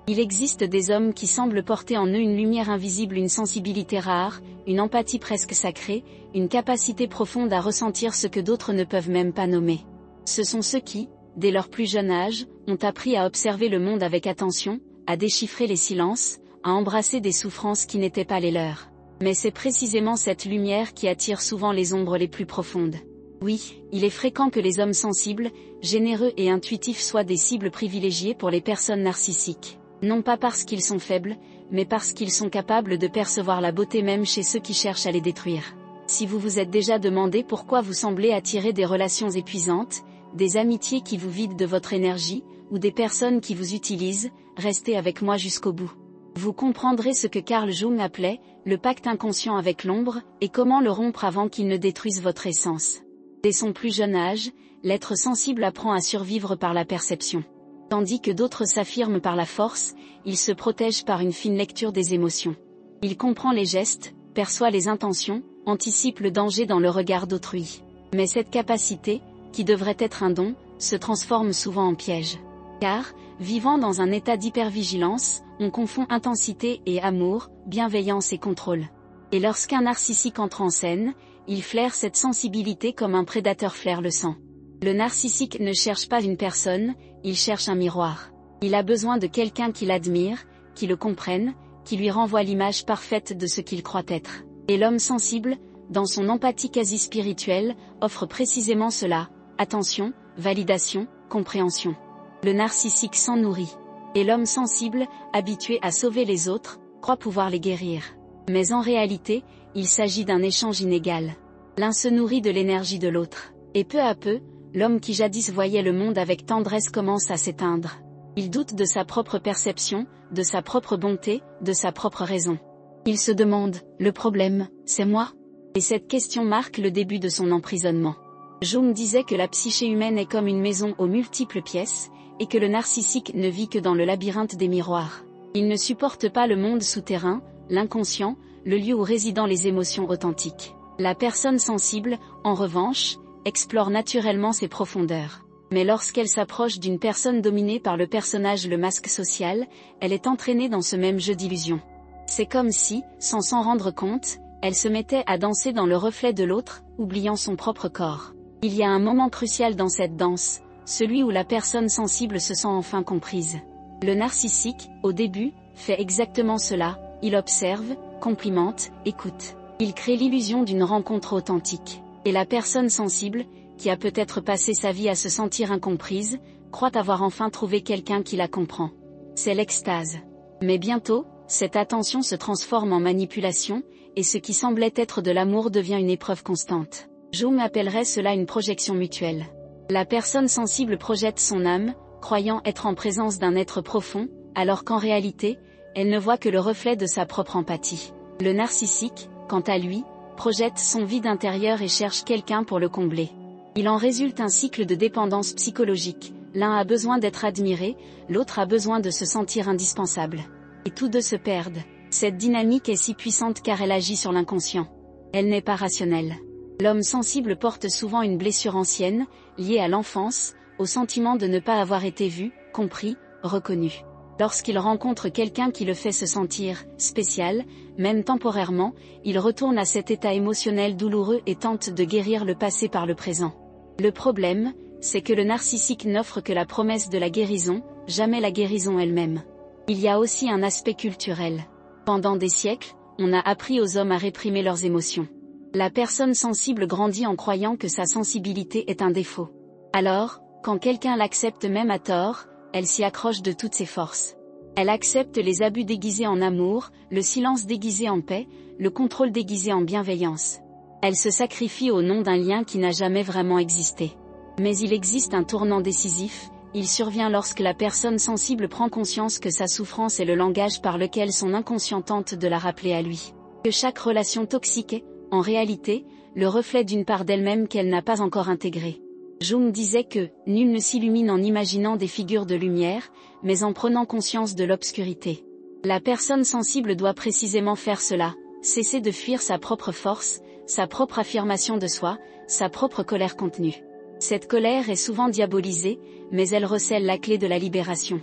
Il existe des hommes qui semblent porter en eux une lumière invisible, une sensibilité rare, une empathie presque sacrée, une capacité profonde à ressentir ce que d'autres ne peuvent même pas nommer. Ce sont ceux qui, dès leur plus jeune âge, ont appris à observer le monde avec attention, à déchiffrer les silences, à embrasser des souffrances qui n'étaient pas les leurs. Mais c'est précisément cette lumière qui attire souvent les ombres les plus profondes. Oui, il est fréquent que les hommes sensibles, généreux et intuitifs soient des cibles privilégiées pour les personnes narcissiques. Non pas parce qu'ils sont faibles, mais parce qu'ils sont capables de percevoir la beauté même chez ceux qui cherchent à les détruire. Si vous vous êtes déjà demandé pourquoi vous semblez attirer des relations épuisantes, des amitiés qui vous vident de votre énergie, ou des personnes qui vous utilisent, restez avec moi jusqu'au bout. Vous comprendrez ce que Carl Jung appelait le pacte inconscient avec l'ombre, et comment le rompre avant qu'il ne détruise votre essence. Dès son plus jeune âge, l'être sensible apprend à survivre par la perception. Tandis que d'autres s'affirment par la force, il se protège par une fine lecture des émotions. Il comprend les gestes, perçoit les intentions, anticipe le danger dans le regard d'autrui. Mais cette capacité, qui devrait être un don, se transforme souvent en piège. Car, vivant dans un état d'hypervigilance, on confond intensité et amour, bienveillance et contrôle. Et lorsqu'un narcissique entre en scène, il flaire cette sensibilité comme un prédateur flaire le sang. Le narcissique ne cherche pas une personne, il cherche un miroir. Il a besoin de quelqu'un qui l'admire, qui le comprenne, qui lui renvoie l'image parfaite de ce qu'il croit être. Et l'homme sensible, dans son empathie quasi spirituelle, offre précisément cela: attention, validation, compréhension. Le narcissique s'en nourrit. Et l'homme sensible, habitué à sauver les autres, croit pouvoir les guérir. Mais en réalité, il s'agit d'un échange inégal. L'un se nourrit de l'énergie de l'autre. Et peu à peu, l'homme qui jadis voyait le monde avec tendresse commence à s'éteindre. Il doute de sa propre perception, de sa propre bonté, de sa propre raison. Il se demande, le problème, c'est moi? Et cette question marque le début de son emprisonnement. Jung disait que la psyché humaine est comme une maison aux multiples pièces, et que le narcissique ne vit que dans le labyrinthe des miroirs. Il ne supporte pas le monde souterrain, l'inconscient, le lieu où résident les émotions authentiques. La personne sensible, en revanche, explore naturellement ses profondeurs. Mais lorsqu'elle s'approche d'une personne dominée par le personnage, le masque social, elle est entraînée dans ce même jeu d'illusion. C'est comme si, sans s'en rendre compte, elle se mettait à danser dans le reflet de l'autre, oubliant son propre corps. Il y a un moment crucial dans cette danse, celui où la personne sensible se sent enfin comprise. Le narcissique, au début, fait exactement cela, il observe, complimente, écoute. Il crée l'illusion d'une rencontre authentique. Et la personne sensible, qui a peut-être passé sa vie à se sentir incomprise, croit avoir enfin trouvé quelqu'un qui la comprend. C'est l'extase. Mais bientôt, cette attention se transforme en manipulation, et ce qui semblait être de l'amour devient une épreuve constante. Jung appellerait cela une projection mutuelle. La personne sensible projette son âme, croyant être en présence d'un être profond, alors qu'en réalité, elle ne voit que le reflet de sa propre empathie. Le narcissique, quant à lui, projette son vide intérieur et cherche quelqu'un pour le combler. Il en résulte un cycle de dépendance psychologique. L'un a besoin d'être admiré, l'autre a besoin de se sentir indispensable. Et tous deux se perdent. Cette dynamique est si puissante car elle agit sur l'inconscient. Elle n'est pas rationnelle. L'homme sensible porte souvent une blessure ancienne, liée à l'enfance, au sentiment de ne pas avoir été vu, compris, reconnu. Lorsqu'il rencontre quelqu'un qui le fait se sentir spécial, même temporairement, il retourne à cet état émotionnel douloureux et tente de guérir le passé par le présent. Le problème, c'est que le narcissique n'offre que la promesse de la guérison, jamais la guérison elle-même. Il y a aussi un aspect culturel. Pendant des siècles, on a appris aux hommes à réprimer leurs émotions. La personne sensible grandit en croyant que sa sensibilité est un défaut. Alors, quand quelqu'un l'accepte même à tort, elle s'y accroche de toutes ses forces. Elle accepte les abus déguisés en amour, le silence déguisé en paix, le contrôle déguisé en bienveillance. Elle se sacrifie au nom d'un lien qui n'a jamais vraiment existé. Mais il existe un tournant décisif, il survient lorsque la personne sensible prend conscience que sa souffrance est le langage par lequel son inconscient tente de la rappeler à lui. Que chaque relation toxique est, en réalité, le reflet d'une part d'elle-même qu'elle n'a pas encore intégrée. Jung disait que « nul ne s'illumine en imaginant des figures de lumière, mais en prenant conscience de l'obscurité ». La personne sensible doit précisément faire cela, cesser de fuir sa propre force, sa propre affirmation de soi, sa propre colère contenue. Cette colère est souvent diabolisée, mais elle recèle la clé de la libération.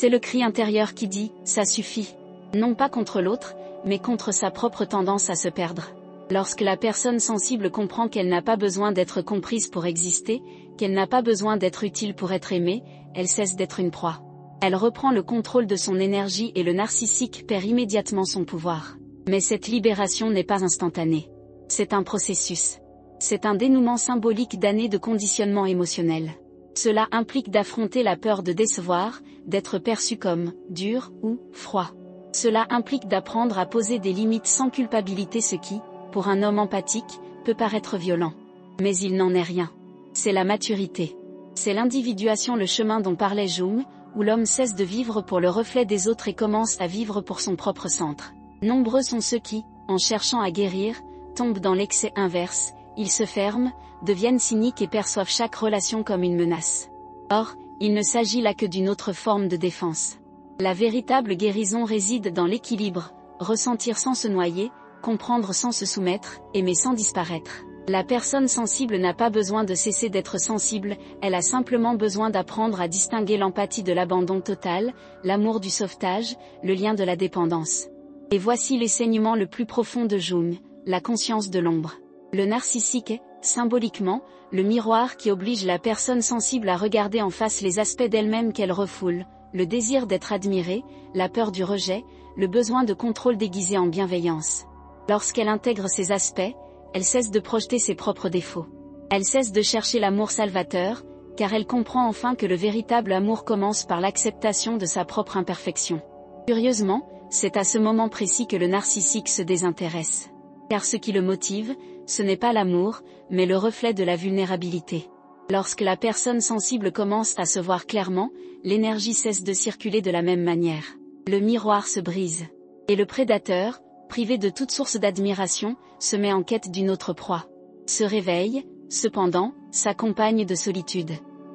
C'est le cri intérieur qui dit « ça suffit ». Non pas contre l'autre, mais contre sa propre tendance à se perdre. Lorsque la personne sensible comprend qu'elle n'a pas besoin d'être comprise pour exister, qu'elle n'a pas besoin d'être utile pour être aimée, elle cesse d'être une proie. Elle reprend le contrôle de son énergie et le narcissique perd immédiatement son pouvoir. Mais cette libération n'est pas instantanée. C'est un processus. C'est un dénouement symbolique d'années de conditionnement émotionnel. Cela implique d'affronter la peur de décevoir, d'être perçu comme dur ou froid. Cela implique d'apprendre à poser des limites sans culpabilité, ce qui, pour un homme empathique, peut paraître violent. Mais il n'en est rien. C'est la maturité. C'est l'individuation, le chemin dont parlait Jung, où l'homme cesse de vivre pour le reflet des autres et commence à vivre pour son propre centre. Nombreux sont ceux qui, en cherchant à guérir, tombent dans l'excès inverse, ils se ferment, deviennent cyniques et perçoivent chaque relation comme une menace. Or, il ne s'agit là que d'une autre forme de défense. La véritable guérison réside dans l'équilibre, ressentir sans se noyer, comprendre sans se soumettre, aimer sans disparaître. La personne sensible n'a pas besoin de cesser d'être sensible, elle a simplement besoin d'apprendre à distinguer l'empathie de l'abandon total, l'amour du sauvetage, le lien de la dépendance. Et voici l'enseignement le plus profond de Jung, la conscience de l'ombre. Le narcissique est, symboliquement, le miroir qui oblige la personne sensible à regarder en face les aspects d'elle-même qu'elle refoule, le désir d'être admirée, la peur du rejet, le besoin de contrôle déguisé en bienveillance. Lorsqu'elle intègre ces aspects, elle cesse de projeter ses propres défauts. Elle cesse de chercher l'amour salvateur, car elle comprend enfin que le véritable amour commence par l'acceptation de sa propre imperfection. Curieusement, c'est à ce moment précis que le narcissique se désintéresse. Car ce qui le motive, ce n'est pas l'amour, mais le reflet de la vulnérabilité. Lorsque la personne sensible commence à se voir clairement, l'énergie cesse de circuler de la même manière. Le miroir se brise. Et le prédateur, privé de toute source d'admiration, se met en quête d'une autre proie. Se réveille, cependant, s'accompagne de solitude.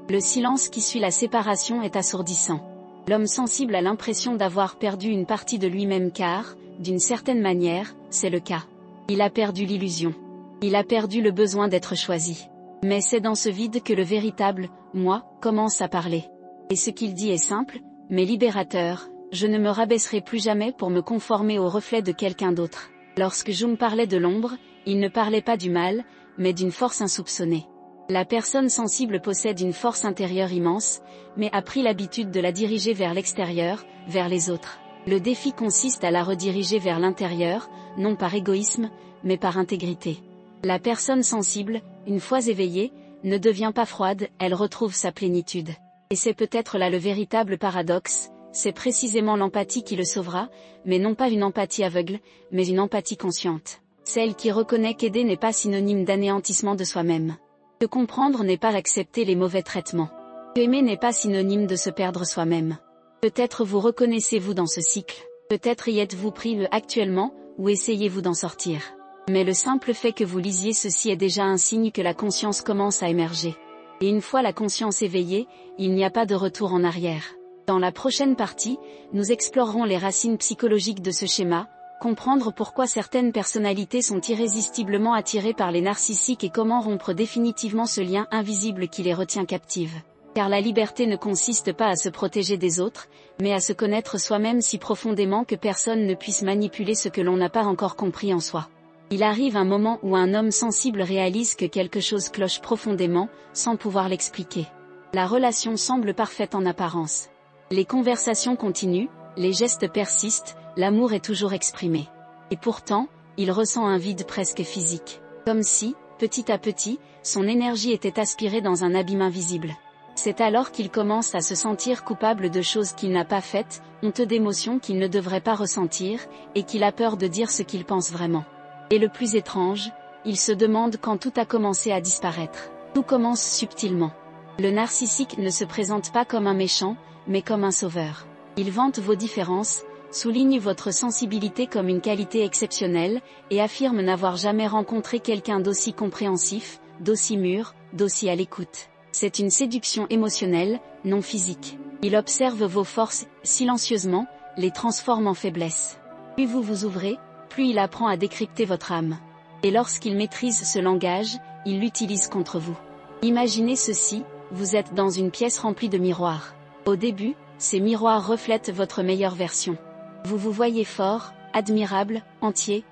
Le silence qui suit la séparation est assourdissant. L'homme sensible a l'impression d'avoir perdu une partie de lui-même car, d'une certaine manière, c'est le cas. Il a perdu l'illusion. Il a perdu le besoin d'être choisi. Mais c'est dans ce vide que le véritable « moi » commence à parler. Et ce qu'il dit est simple, mais libérateur: je ne me rabaisserai plus jamais pour me conformer au reflet de quelqu'un d'autre. Lorsque Jung parlait de l'ombre, il ne parlait pas du mal, mais d'une force insoupçonnée. La personne sensible possède une force intérieure immense, mais a pris l'habitude de la diriger vers l'extérieur, vers les autres. Le défi consiste à la rediriger vers l'intérieur, non par égoïsme, mais par intégrité. La personne sensible, une fois éveillée, ne devient pas froide, elle retrouve sa plénitude. Et c'est peut-être là le véritable paradoxe, c'est précisément l'empathie qui le sauvera, mais non pas une empathie aveugle, mais une empathie consciente. Celle qui reconnaît qu'aider n'est pas synonyme d'anéantissement de soi-même. Que comprendre n'est pas accepter les mauvais traitements. Que aimer n'est pas synonyme de se perdre soi-même. Peut-être vous reconnaissez-vous dans ce cycle. Peut-être y êtes-vous pris actuellement, ou essayez-vous d'en sortir. Mais le simple fait que vous lisiez ceci est déjà un signe que la conscience commence à émerger. Et une fois la conscience éveillée, il n'y a pas de retour en arrière. Dans la prochaine partie, nous explorerons les racines psychologiques de ce schéma, comprendre pourquoi certaines personnalités sont irrésistiblement attirées par les narcissiques et comment rompre définitivement ce lien invisible qui les retient captives. Car la liberté ne consiste pas à se protéger des autres, mais à se connaître soi-même si profondément que personne ne puisse manipuler ce que l'on n'a pas encore compris en soi. Il arrive un moment où un homme sensible réalise que quelque chose cloche profondément, sans pouvoir l'expliquer. La relation semble parfaite en apparence. Les conversations continuent, les gestes persistent, l'amour est toujours exprimé. Et pourtant, il ressent un vide presque physique. Comme si, petit à petit, son énergie était aspirée dans un abîme invisible. C'est alors qu'il commence à se sentir coupable de choses qu'il n'a pas faites, honteux d'émotions qu'il ne devrait pas ressentir, et qu'il a peur de dire ce qu'il pense vraiment. Et le plus étrange, il se demande quand tout a commencé à disparaître. Tout commence subtilement. Le narcissique ne se présente pas comme un méchant, mais comme un sauveur. Il vante vos différences, souligne votre sensibilité comme une qualité exceptionnelle, et affirme n'avoir jamais rencontré quelqu'un d'aussi compréhensif, d'aussi mûr, d'aussi à l'écoute. C'est une séduction émotionnelle, non physique. Il observe vos forces, silencieusement, les transforme en faiblesse. Plus vous vous ouvrez, plus il apprend à décrypter votre âme. Et lorsqu'il maîtrise ce langage, il l'utilise contre vous. Imaginez ceci, vous êtes dans une pièce remplie de miroirs. Au début, ces miroirs reflètent votre meilleure version. Vous vous voyez fort, admirable, entier,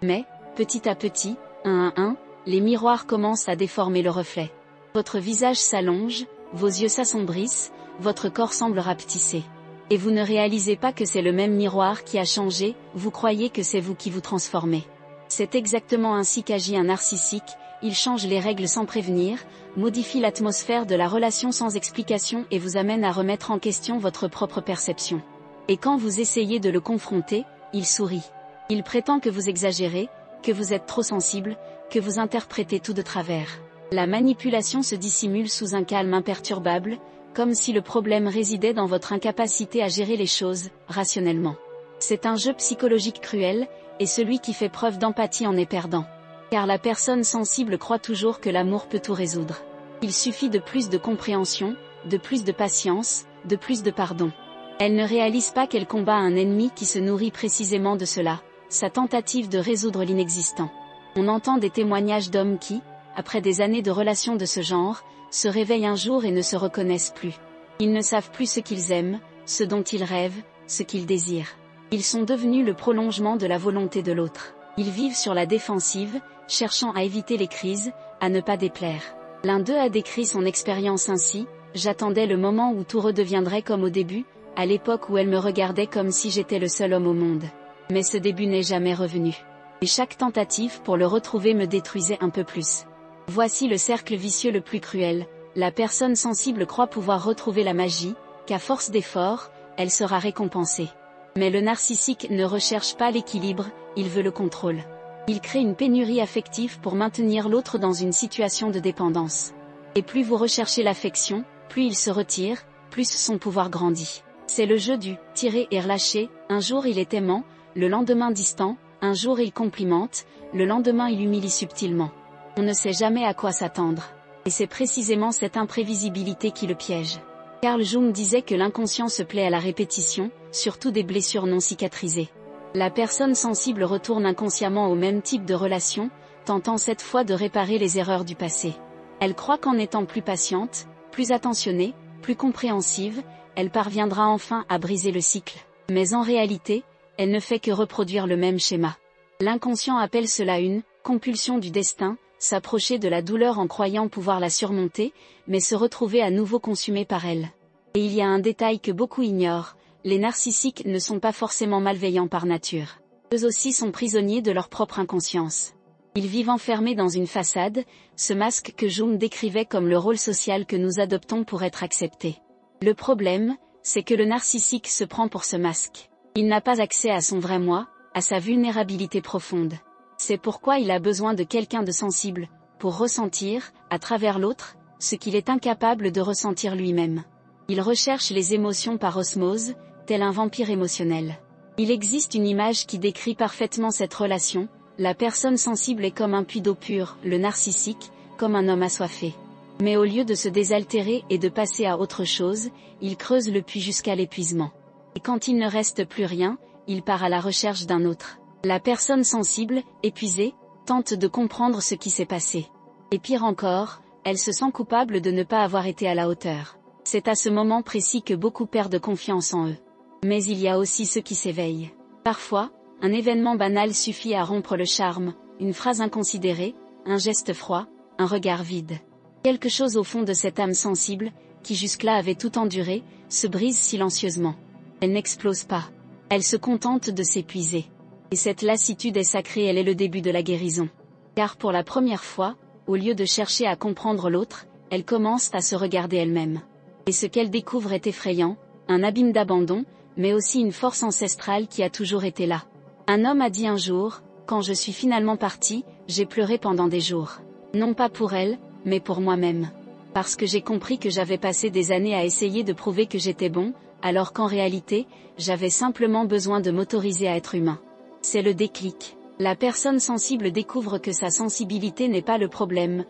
Mais, petit à petit, un à un, les miroirs commencent à déformer le reflet. Votre visage s'allonge, vos yeux s'assombrissent, votre corps semble rapetisser. Et vous ne réalisez pas que c'est le même miroir qui a changé, vous croyez que c'est vous qui vous transformez. C'est exactement ainsi qu'agit un narcissique, il change les règles sans prévenir, modifie l'atmosphère de la relation sans explication et vous amène à remettre en question votre propre perception. Et quand vous essayez de le confronter, il sourit. Il prétend que vous exagérez, que vous êtes trop sensible, que vous interprétez tout de travers. La manipulation se dissimule sous un calme imperturbable, comme si le problème résidait dans votre incapacité à gérer les choses, rationnellement. C'est un jeu psychologique cruel, et celui qui fait preuve d'empathie en est perdant. Car la personne sensible croit toujours que l'amour peut tout résoudre. Il suffit de plus de compréhension, de plus de patience, de plus de pardon. Elle ne réalise pas qu'elle combat un ennemi qui se nourrit précisément de cela, sa tentative de résoudre l'inexistant. On entend des témoignages d'hommes qui, après des années de relations de ce genre, se réveillent un jour et ne se reconnaissent plus. Ils ne savent plus ce qu'ils aiment, ce dont ils rêvent, ce qu'ils désirent. Ils sont devenus le prolongement de la volonté de l'autre. Ils vivent sur la défensive, cherchant à éviter les crises, à ne pas déplaire. L'un d'eux a décrit son expérience ainsi: « J'attendais le moment où tout redeviendrait comme au début, à l'époque où elle me regardait comme si j'étais le seul homme au monde. Mais ce début n'est jamais revenu. Et chaque tentative pour le retrouver me détruisait un peu plus. » Voici le cercle vicieux le plus cruel. La personne sensible croit pouvoir retrouver la magie, qu'à force d'efforts, elle sera récompensée. Mais le narcissique ne recherche pas l'équilibre, il veut le contrôle. Il crée une pénurie affective pour maintenir l'autre dans une situation de dépendance. Et plus vous recherchez l'affection, plus il se retire, plus son pouvoir grandit. C'est le jeu du « tirer et relâcher », un jour il est aimant, le lendemain distant, un jour il complimente, le lendemain il humilie subtilement. On ne sait jamais à quoi s'attendre. Et c'est précisément cette imprévisibilité qui le piège. Carl Jung disait que l'inconscient se plaît à la répétition, surtout des blessures non cicatrisées. La personne sensible retourne inconsciemment au même type de relation, tentant cette fois de réparer les erreurs du passé. Elle croit qu'en étant plus patiente, plus attentionnée, plus compréhensive, elle parviendra enfin à briser le cycle. Mais en réalité, elle ne fait que reproduire le même schéma. L'inconscient appelle cela une compulsion du destin, s'approcher de la douleur en croyant pouvoir la surmonter, mais se retrouver à nouveau consumé par elle. Et il y a un détail que beaucoup ignorent, les narcissiques ne sont pas forcément malveillants par nature. Eux aussi sont prisonniers de leur propre inconscience. Ils vivent enfermés dans une façade, ce masque que Jung décrivait comme le rôle social que nous adoptons pour être acceptés. Le problème, c'est que le narcissique se prend pour ce masque. Il n'a pas accès à son vrai moi, à sa vulnérabilité profonde. C'est pourquoi il a besoin de quelqu'un de sensible, pour ressentir, à travers l'autre, ce qu'il est incapable de ressentir lui-même. Il recherche les émotions par osmose, tel un vampire émotionnel. Il existe une image qui décrit parfaitement cette relation: la personne sensible est comme un puits d'eau pure, le narcissique, comme un homme assoiffé. Mais au lieu de se désaltérer et de passer à autre chose, il creuse le puits jusqu'à l'épuisement. Et quand il ne reste plus rien, il part à la recherche d'un autre. La personne sensible, épuisée, tente de comprendre ce qui s'est passé. Et pire encore, elle se sent coupable de ne pas avoir été à la hauteur. C'est à ce moment précis que beaucoup perdent confiance en eux. Mais il y a aussi ceux qui s'éveillent. Parfois, un événement banal suffit à rompre le charme, une phrase inconsidérée, un geste froid, un regard vide. Quelque chose au fond de cette âme sensible, qui jusque-là avait tout enduré, se brise silencieusement. Elle n'explose pas. Elle se contente de s'épuiser. Et cette lassitude est sacrée, elle est le début de la guérison. Car pour la première fois, au lieu de chercher à comprendre l'autre, elle commence à se regarder elle-même. Et ce qu'elle découvre est effrayant, un abîme d'abandon, mais aussi une force ancestrale qui a toujours été là. Un homme a dit un jour: « Quand je suis finalement parti, j'ai pleuré pendant des jours. Non pas pour elle, mais pour moi-même. Parce que j'ai compris que j'avais passé des années à essayer de prouver que j'étais bon, alors qu'en réalité, j'avais simplement besoin de m'autoriser à être humain. » C'est le déclic. La personne sensible découvre que sa sensibilité n'est pas le problème,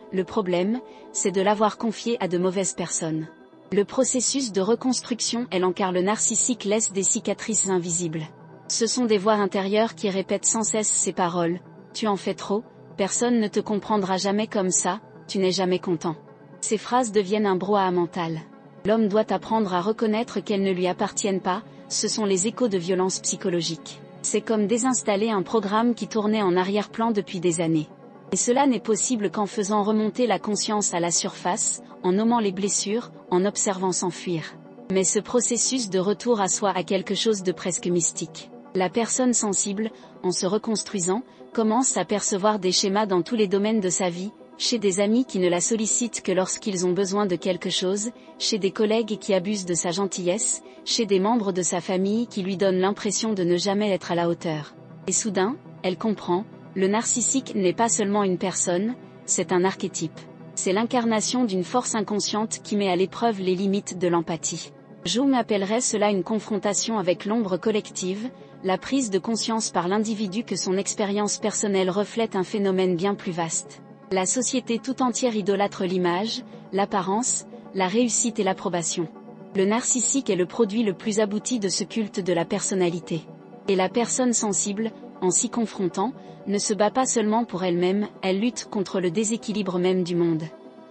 c'est de l'avoir confiée à de mauvaises personnes. Le processus de reconstruction est lent car le narcissique laisse des cicatrices invisibles. Ce sont des voix intérieures qui répètent sans cesse ces paroles: « Tu en fais trop, personne ne te comprendra jamais comme ça, tu n'es jamais content. » Ces phrases deviennent un brouhaha mental. L'homme doit apprendre à reconnaître qu'elles ne lui appartiennent pas, ce sont les échos de violences psychologiques. C'est comme désinstaller un programme qui tournait en arrière-plan depuis des années. Et cela n'est possible qu'en faisant remonter la conscience à la surface, en nommant les blessures, en observant s'enfuir. Mais ce processus de retour à soi a quelque chose de presque mystique. La personne sensible, en se reconstruisant, commence à percevoir des schémas dans tous les domaines de sa vie, chez des amis qui ne la sollicitent que lorsqu'ils ont besoin de quelque chose, chez des collègues qui abusent de sa gentillesse, chez des membres de sa famille qui lui donnent l'impression de ne jamais être à la hauteur. Et soudain, elle comprend, le narcissique n'est pas seulement une personne, c'est un archétype. C'est l'incarnation d'une force inconsciente qui met à l'épreuve les limites de l'empathie. Jung appellerait cela une confrontation avec l'ombre collective, la prise de conscience par l'individu que son expérience personnelle reflète un phénomène bien plus vaste. La société tout entière idolâtre l'image, l'apparence, la réussite et l'approbation. Le narcissique est le produit le plus abouti de ce culte de la personnalité. Et la personne sensible, en s'y confrontant, ne se bat pas seulement pour elle-même, elle lutte contre le déséquilibre même du monde.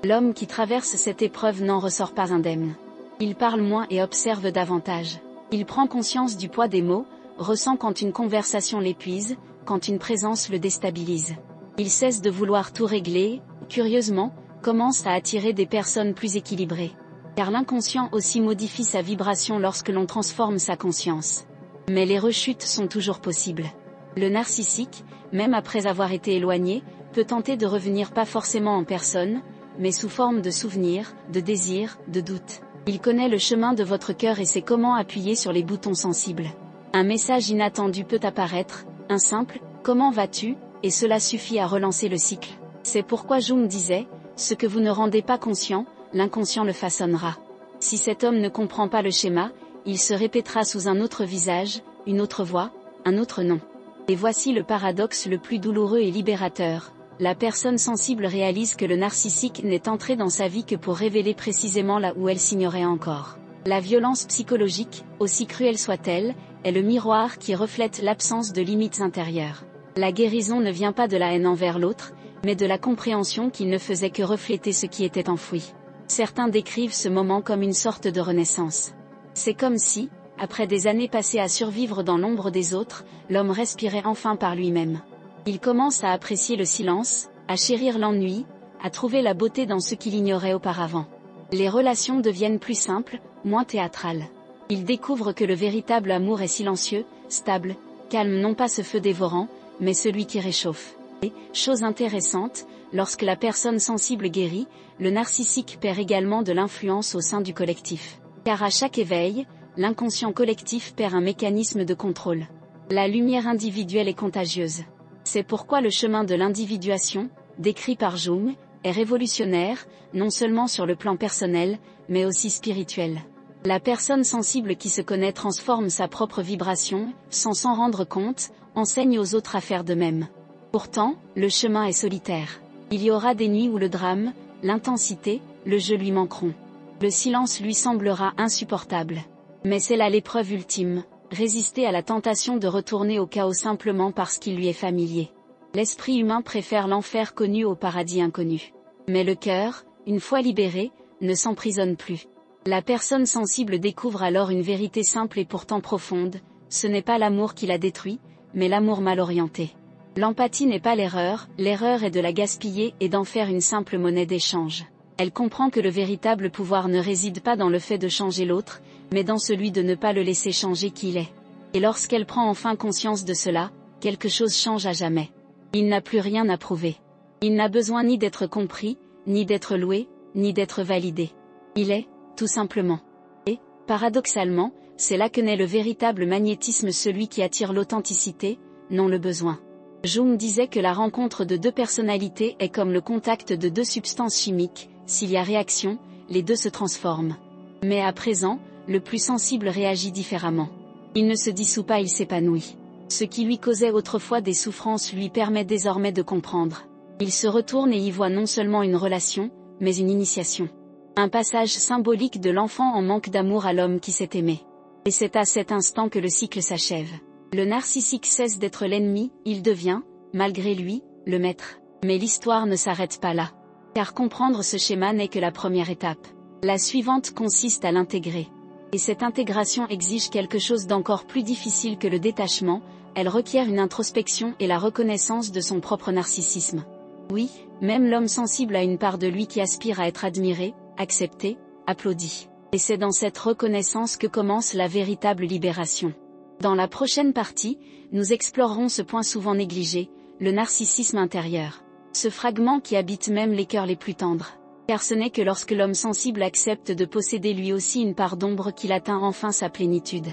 L'homme qui traverse cette épreuve n'en ressort pas indemne. Il parle moins et observe davantage. Il prend conscience du poids des mots, ressent quand une conversation l'épuise, quand une présence le déstabilise. Il cesse de vouloir tout régler, curieusement, commence à attirer des personnes plus équilibrées. Car l'inconscient aussi modifie sa vibration lorsque l'on transforme sa conscience. Mais les rechutes sont toujours possibles. Le narcissique, même après avoir été éloigné, peut tenter de revenir pas forcément en personne, mais sous forme de souvenirs, de désirs, de doutes. Il connaît le chemin de votre cœur et sait comment appuyer sur les boutons sensibles. Un message inattendu peut apparaître, un simple « Comment vas-tu ?», et cela suffit à relancer le cycle. C'est pourquoi Jung disait « Ce que vous ne rendez pas conscient, l'inconscient le façonnera ». Si cet homme ne comprend pas le schéma, il se répétera sous un autre visage, une autre voix, un autre nom. Et voici le paradoxe le plus douloureux et libérateur. La personne sensible réalise que le narcissique n'est entré dans sa vie que pour révéler précisément là où elle s'ignorait encore. La violence psychologique, aussi cruelle soit-elle, est le miroir qui reflète l'absence de limites intérieures. La guérison ne vient pas de la haine envers l'autre, mais de la compréhension qu'il ne faisait que refléter ce qui était enfoui. Certains décrivent ce moment comme une sorte de renaissance. C'est comme si, après des années passées à survivre dans l'ombre des autres, l'homme respirait enfin par lui-même. Il commence à apprécier le silence, à chérir l'ennui, à trouver la beauté dans ce qu'il ignorait auparavant. Les relations deviennent plus simples, moins théâtrales. Il découvre que le véritable amour est silencieux, stable, calme, non pas ce feu dévorant, mais celui qui réchauffe. Et, chose intéressante, lorsque la personne sensible guérit, le narcissique perd également de l'influence au sein du collectif. Car à chaque éveil, l'inconscient collectif perd un mécanisme de contrôle. La lumière individuelle est contagieuse. C'est pourquoi le chemin de l'individuation, décrit par Jung, est révolutionnaire, non seulement sur le plan personnel, mais aussi spirituel. La personne sensible qui se connaît transforme sa propre vibration, sans s'en rendre compte, enseigne aux autres à faire de même. Pourtant, le chemin est solitaire. Il y aura des nuits où le drame, l'intensité, le jeu lui manqueront. Le silence lui semblera insupportable. Mais c'est là l'épreuve ultime, résister à la tentation de retourner au chaos simplement parce qu'il lui est familier. L'esprit humain préfère l'enfer connu au paradis inconnu. Mais le cœur, une fois libéré, ne s'emprisonne plus. La personne sensible découvre alors une vérité simple et pourtant profonde, ce n'est pas l'amour qui la détruit, mais l'amour mal orienté. L'empathie n'est pas l'erreur est de la gaspiller et d'en faire une simple monnaie d'échange. Elle comprend que le véritable pouvoir ne réside pas dans le fait de changer l'autre, mais dans celui de ne pas le laisser changer qui il est. Et lorsqu'elle prend enfin conscience de cela, quelque chose change à jamais. Il n'a plus rien à prouver. Il n'a besoin ni d'être compris, ni d'être loué, ni d'être validé. Il est, tout simplement. Et, paradoxalement, c'est là que naît le véritable magnétisme, celui qui attire l'authenticité, non le besoin. Jung disait que la rencontre de deux personnalités est comme le contact de deux substances chimiques, s'il y a réaction, les deux se transforment. Mais à présent, le plus sensible réagit différemment. Il ne se dissout pas, il s'épanouit. Ce qui lui causait autrefois des souffrances lui permet désormais de comprendre. Il se retourne et y voit non seulement une relation, mais une initiation. Un passage symbolique de l'enfant en manque d'amour à l'homme qui s'est aimé. Et c'est à cet instant que le cycle s'achève. Le narcissique cesse d'être l'ennemi, il devient, malgré lui, le maître. Mais l'histoire ne s'arrête pas là. Car comprendre ce schéma n'est que la première étape. La suivante consiste à l'intégrer. Et cette intégration exige quelque chose d'encore plus difficile que le détachement, elle requiert une introspection et la reconnaissance de son propre narcissisme. Oui, même l'homme sensible a une part de lui qui aspire à être admiré, accepté, applaudi. Et c'est dans cette reconnaissance que commence la véritable libération. Dans la prochaine partie, nous explorerons ce point souvent négligé, le narcissisme intérieur. Ce fragment qui habite même les cœurs les plus tendres. Car ce n'est que lorsque l'homme sensible accepte de posséder lui aussi une part d'ombre qu'il atteint enfin sa plénitude.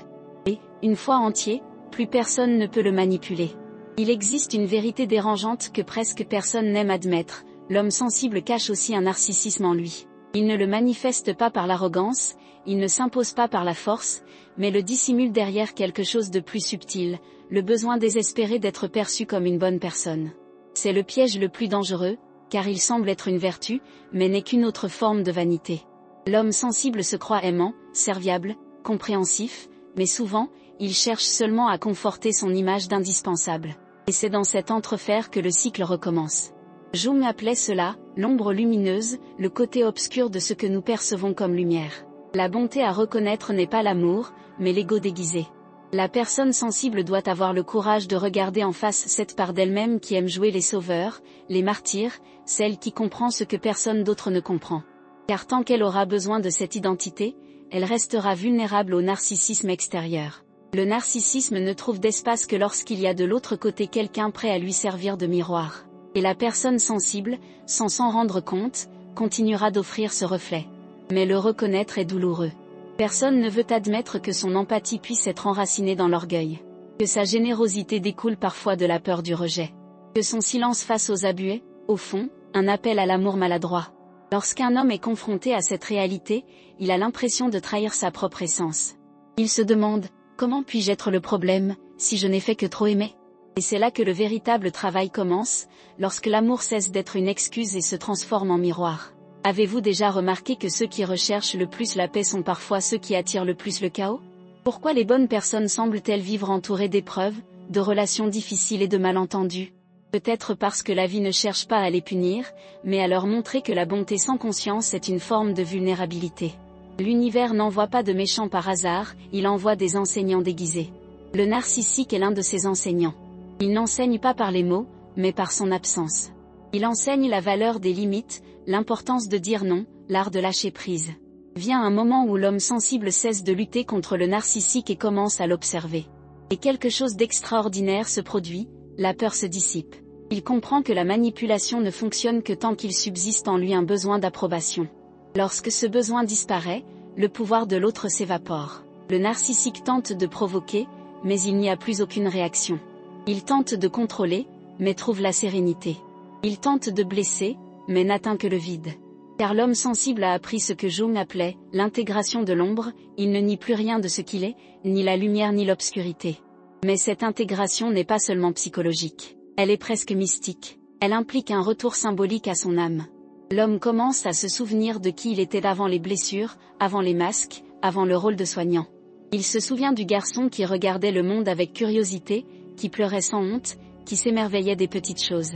Et, une fois entier, plus personne ne peut le manipuler. Il existe une vérité dérangeante que presque personne n'aime admettre, l'homme sensible cache aussi un narcissisme en lui. Il ne le manifeste pas par l'arrogance, il ne s'impose pas par la force, mais le dissimule derrière quelque chose de plus subtil, le besoin désespéré d'être perçu comme une bonne personne. C'est le piège le plus dangereux, car il semble être une vertu, mais n'est qu'une autre forme de vanité. L'homme sensible se croit aimant, serviable, compréhensif, mais souvent, il cherche seulement à conforter son image d'indispensable. Et c'est dans cet entrefer que le cycle recommence. Jung appelait cela, l'ombre lumineuse, le côté obscur de ce que nous percevons comme lumière. La bonté à reconnaître n'est pas l'amour, mais l'ego déguisé. La personne sensible doit avoir le courage de regarder en face cette part d'elle-même qui aime jouer les sauveurs, les martyrs, celle qui comprend ce que personne d'autre ne comprend. Car tant qu'elle aura besoin de cette identité, elle restera vulnérable au narcissisme extérieur. Le narcissisme ne trouve d'espace que lorsqu'il y a de l'autre côté quelqu'un prêt à lui servir de miroir. Et la personne sensible, sans s'en rendre compte, continuera d'offrir ce reflet. Mais le reconnaître est douloureux. Personne ne veut admettre que son empathie puisse être enracinée dans l'orgueil. Que sa générosité découle parfois de la peur du rejet. Que son silence face aux abus est, au fond, un appel à l'amour maladroit. Lorsqu'un homme est confronté à cette réalité, il a l'impression de trahir sa propre essence. Il se demande, comment puis-je être le problème, si je n'ai fait que trop aimer ? Et c'est là que le véritable travail commence, lorsque l'amour cesse d'être une excuse et se transforme en miroir. Avez-vous déjà remarqué que ceux qui recherchent le plus la paix sont parfois ceux qui attirent le plus le chaos ? Pourquoi les bonnes personnes semblent-elles vivre entourées d'épreuves, de relations difficiles et de malentendus ? Peut-être parce que la vie ne cherche pas à les punir, mais à leur montrer que la bonté sans conscience est une forme de vulnérabilité. L'univers n'envoie pas de méchants par hasard, il envoie des enseignants déguisés. Le narcissique est l'un de ces enseignants. Il n'enseigne pas par les mots, mais par son absence. Il enseigne la valeur des limites, l'importance de dire non, l'art de lâcher prise. Vient un moment où l'homme sensible cesse de lutter contre le narcissique et commence à l'observer. Et quelque chose d'extraordinaire se produit, la peur se dissipe. Il comprend que la manipulation ne fonctionne que tant qu'il subsiste en lui un besoin d'approbation. Lorsque ce besoin disparaît, le pouvoir de l'autre s'évapore. Le narcissique tente de provoquer, mais il n'y a plus aucune réaction. Il tente de contrôler, mais trouve la sérénité. Il tente de blesser, mais n'atteint que le vide. Car l'homme sensible a appris ce que Jung appelait l'intégration de l'ombre, il ne nie plus rien de ce qu'il est, ni la lumière ni l'obscurité. Mais cette intégration n'est pas seulement psychologique. Elle est presque mystique. Elle implique un retour symbolique à son âme. L'homme commence à se souvenir de qui il était avant les blessures, avant les masques, avant le rôle de soignant. Il se souvient du garçon qui regardait le monde avec curiosité, qui pleurait sans honte, qui s'émerveillait des petites choses.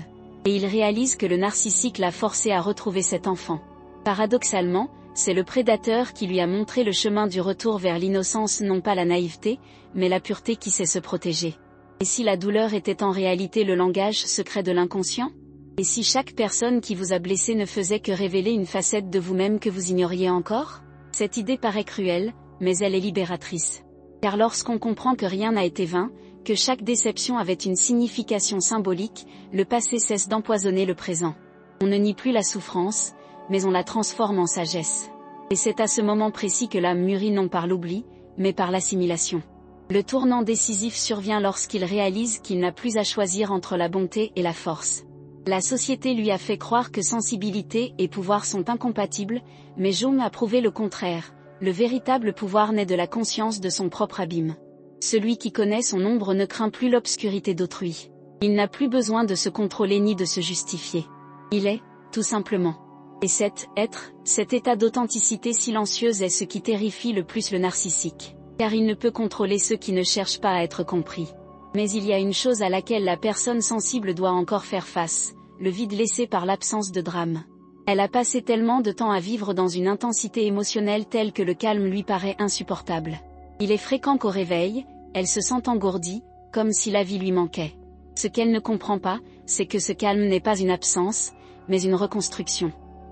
Et il réalise que le narcissique l'a forcé à retrouver cet enfant. Paradoxalement, c'est le prédateur qui lui a montré le chemin du retour vers l'innocence, non pas la naïveté, mais la pureté qui sait se protéger. Et si la douleur était en réalité le langage secret de l'inconscient ? Et si chaque personne qui vous a blessé ne faisait que révéler une facette de vous-même que vous ignoriez encore ? Cette idée paraît cruelle, mais elle est libératrice. Car lorsqu'on comprend que rien n'a été vain, que chaque déception avait une signification symbolique, le passé cesse d'empoisonner le présent. On ne nie plus la souffrance, mais on la transforme en sagesse. Et c'est à ce moment précis que l'âme mûrit non par l'oubli, mais par l'assimilation. Le tournant décisif survient lorsqu'il réalise qu'il n'a plus à choisir entre la bonté et la force. La société lui a fait croire que sensibilité et pouvoir sont incompatibles, mais Jung a prouvé le contraire. Le véritable pouvoir naît de la conscience de son propre abîme. Celui qui connaît son ombre ne craint plus l'obscurité d'autrui. Il n'a plus besoin de se contrôler ni de se justifier. Il est, tout simplement. Et cet état d'authenticité silencieuse est ce qui terrifie le plus le narcissique. Car il ne peut contrôler ceux qui ne cherchent pas à être compris. Mais il y a une chose à laquelle la personne sensible doit encore faire face, le vide laissé par l'absence de drame. Elle a passé tellement de temps à vivre dans une intensité émotionnelle telle que le calme lui paraît insupportable. Il est fréquent qu'au réveil, elle se sente engourdie, comme si la vie lui manquait. Ce qu'elle ne comprend pas, c'est que ce calme n'est pas une absence, mais une reconstruction.